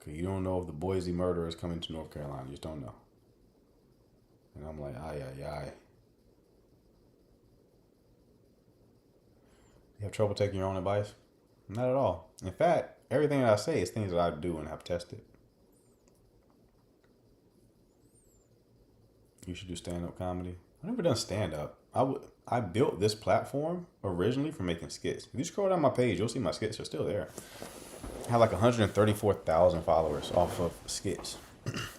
Cause you don't know if the Boise murderer is coming to North Carolina. You just don't know. And I'm like, aye. You have trouble taking your own advice? Not at all. In fact, everything that I say is things that I do and have tested. You should do stand-up comedy. I've never done stand-up. I built this platform originally for making skits. If you scroll down my page, you'll see my skits are still there. I have like 134,000 followers off of skits.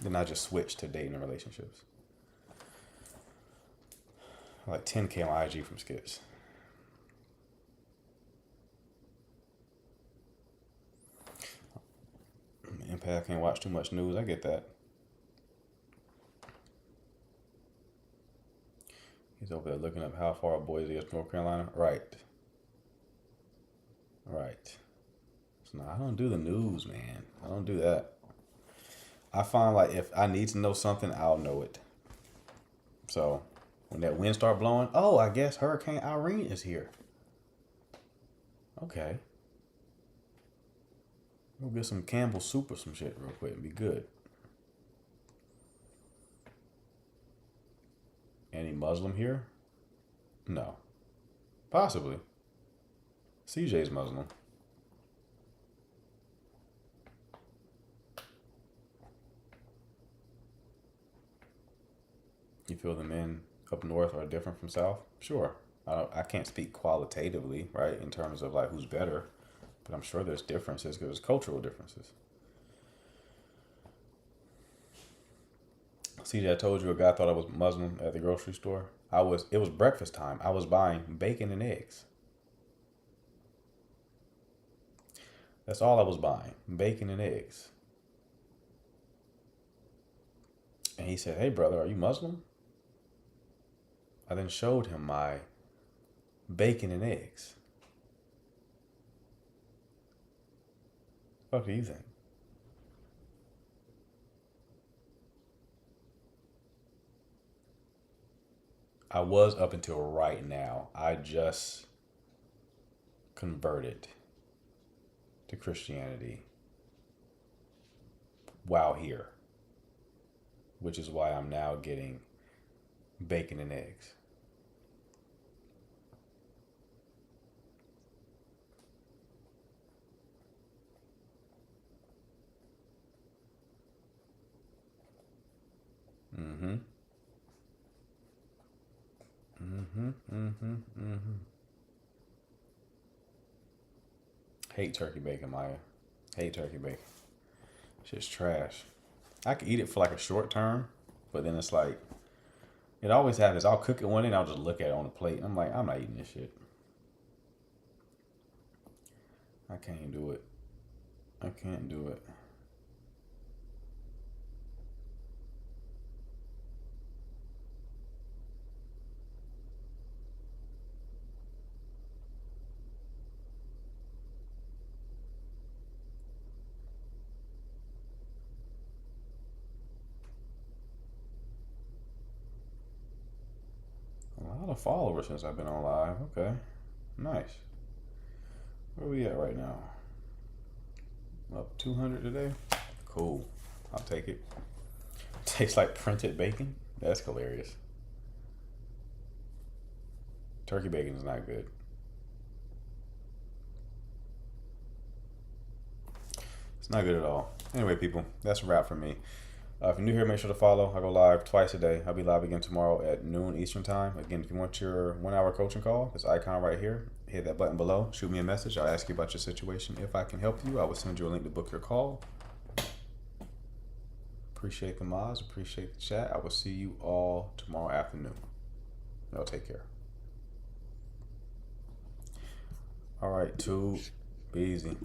Then I just switched to dating and relationships. Like 10K on IG from skits. Empath can't watch too much news. I get that. He's over there looking up how far Boise is from North Carolina. Right. So no, I don't do the news, man. I don't do that. I find like if I need to know something, I'll know it. So when that wind start blowing, oh, I guess Hurricane Irene is here. Okay. We'll get some Campbell soup or some shit real quick and be good. Any Muslim here? No. Possibly. CJ's Muslim. You feel the men up north are different from south? Sure. I can't speak qualitatively, right, in terms of like who's better. But I'm sure there's differences because there's cultural differences. CJ, I told you a guy thought I was Muslim at the grocery store. It was breakfast time. I was buying bacon and eggs. That's all I was buying, bacon and eggs. And he said, hey brother, are you Muslim? I then showed him my bacon and eggs. What do you think? I was up until right now. I just converted to Christianity while here, which is why I'm now getting bacon and eggs. Hate turkey bacon, Maya. Hate turkey bacon. Shit's trash. I could eat it for like a short term, but then it's like, it always happens. I'll cook it one day and I'll just look at it on the plate. And I'm like, I'm not eating this shit. I can't do it. I can't do it. A lot of followers since I've been on live. Okay. Nice. Where we at right now? Up 200 today? Cool. I'll take it. Tastes like printed bacon? That's hilarious. Turkey bacon is not good. It's not good at all. Anyway, people, that's a wrap for me. If you're new here, make sure to follow. I go live twice a day. I'll be live again tomorrow at noon Eastern time. Again, if you want your 1 hour coaching call, this icon right here, hit that button below. Shoot me a message. I'll ask you about your situation. If I can help you, I will send you a link to book your call. Appreciate the mods. Appreciate the chat. I will see you all tomorrow afternoon. Y'all take care. All right, too easy.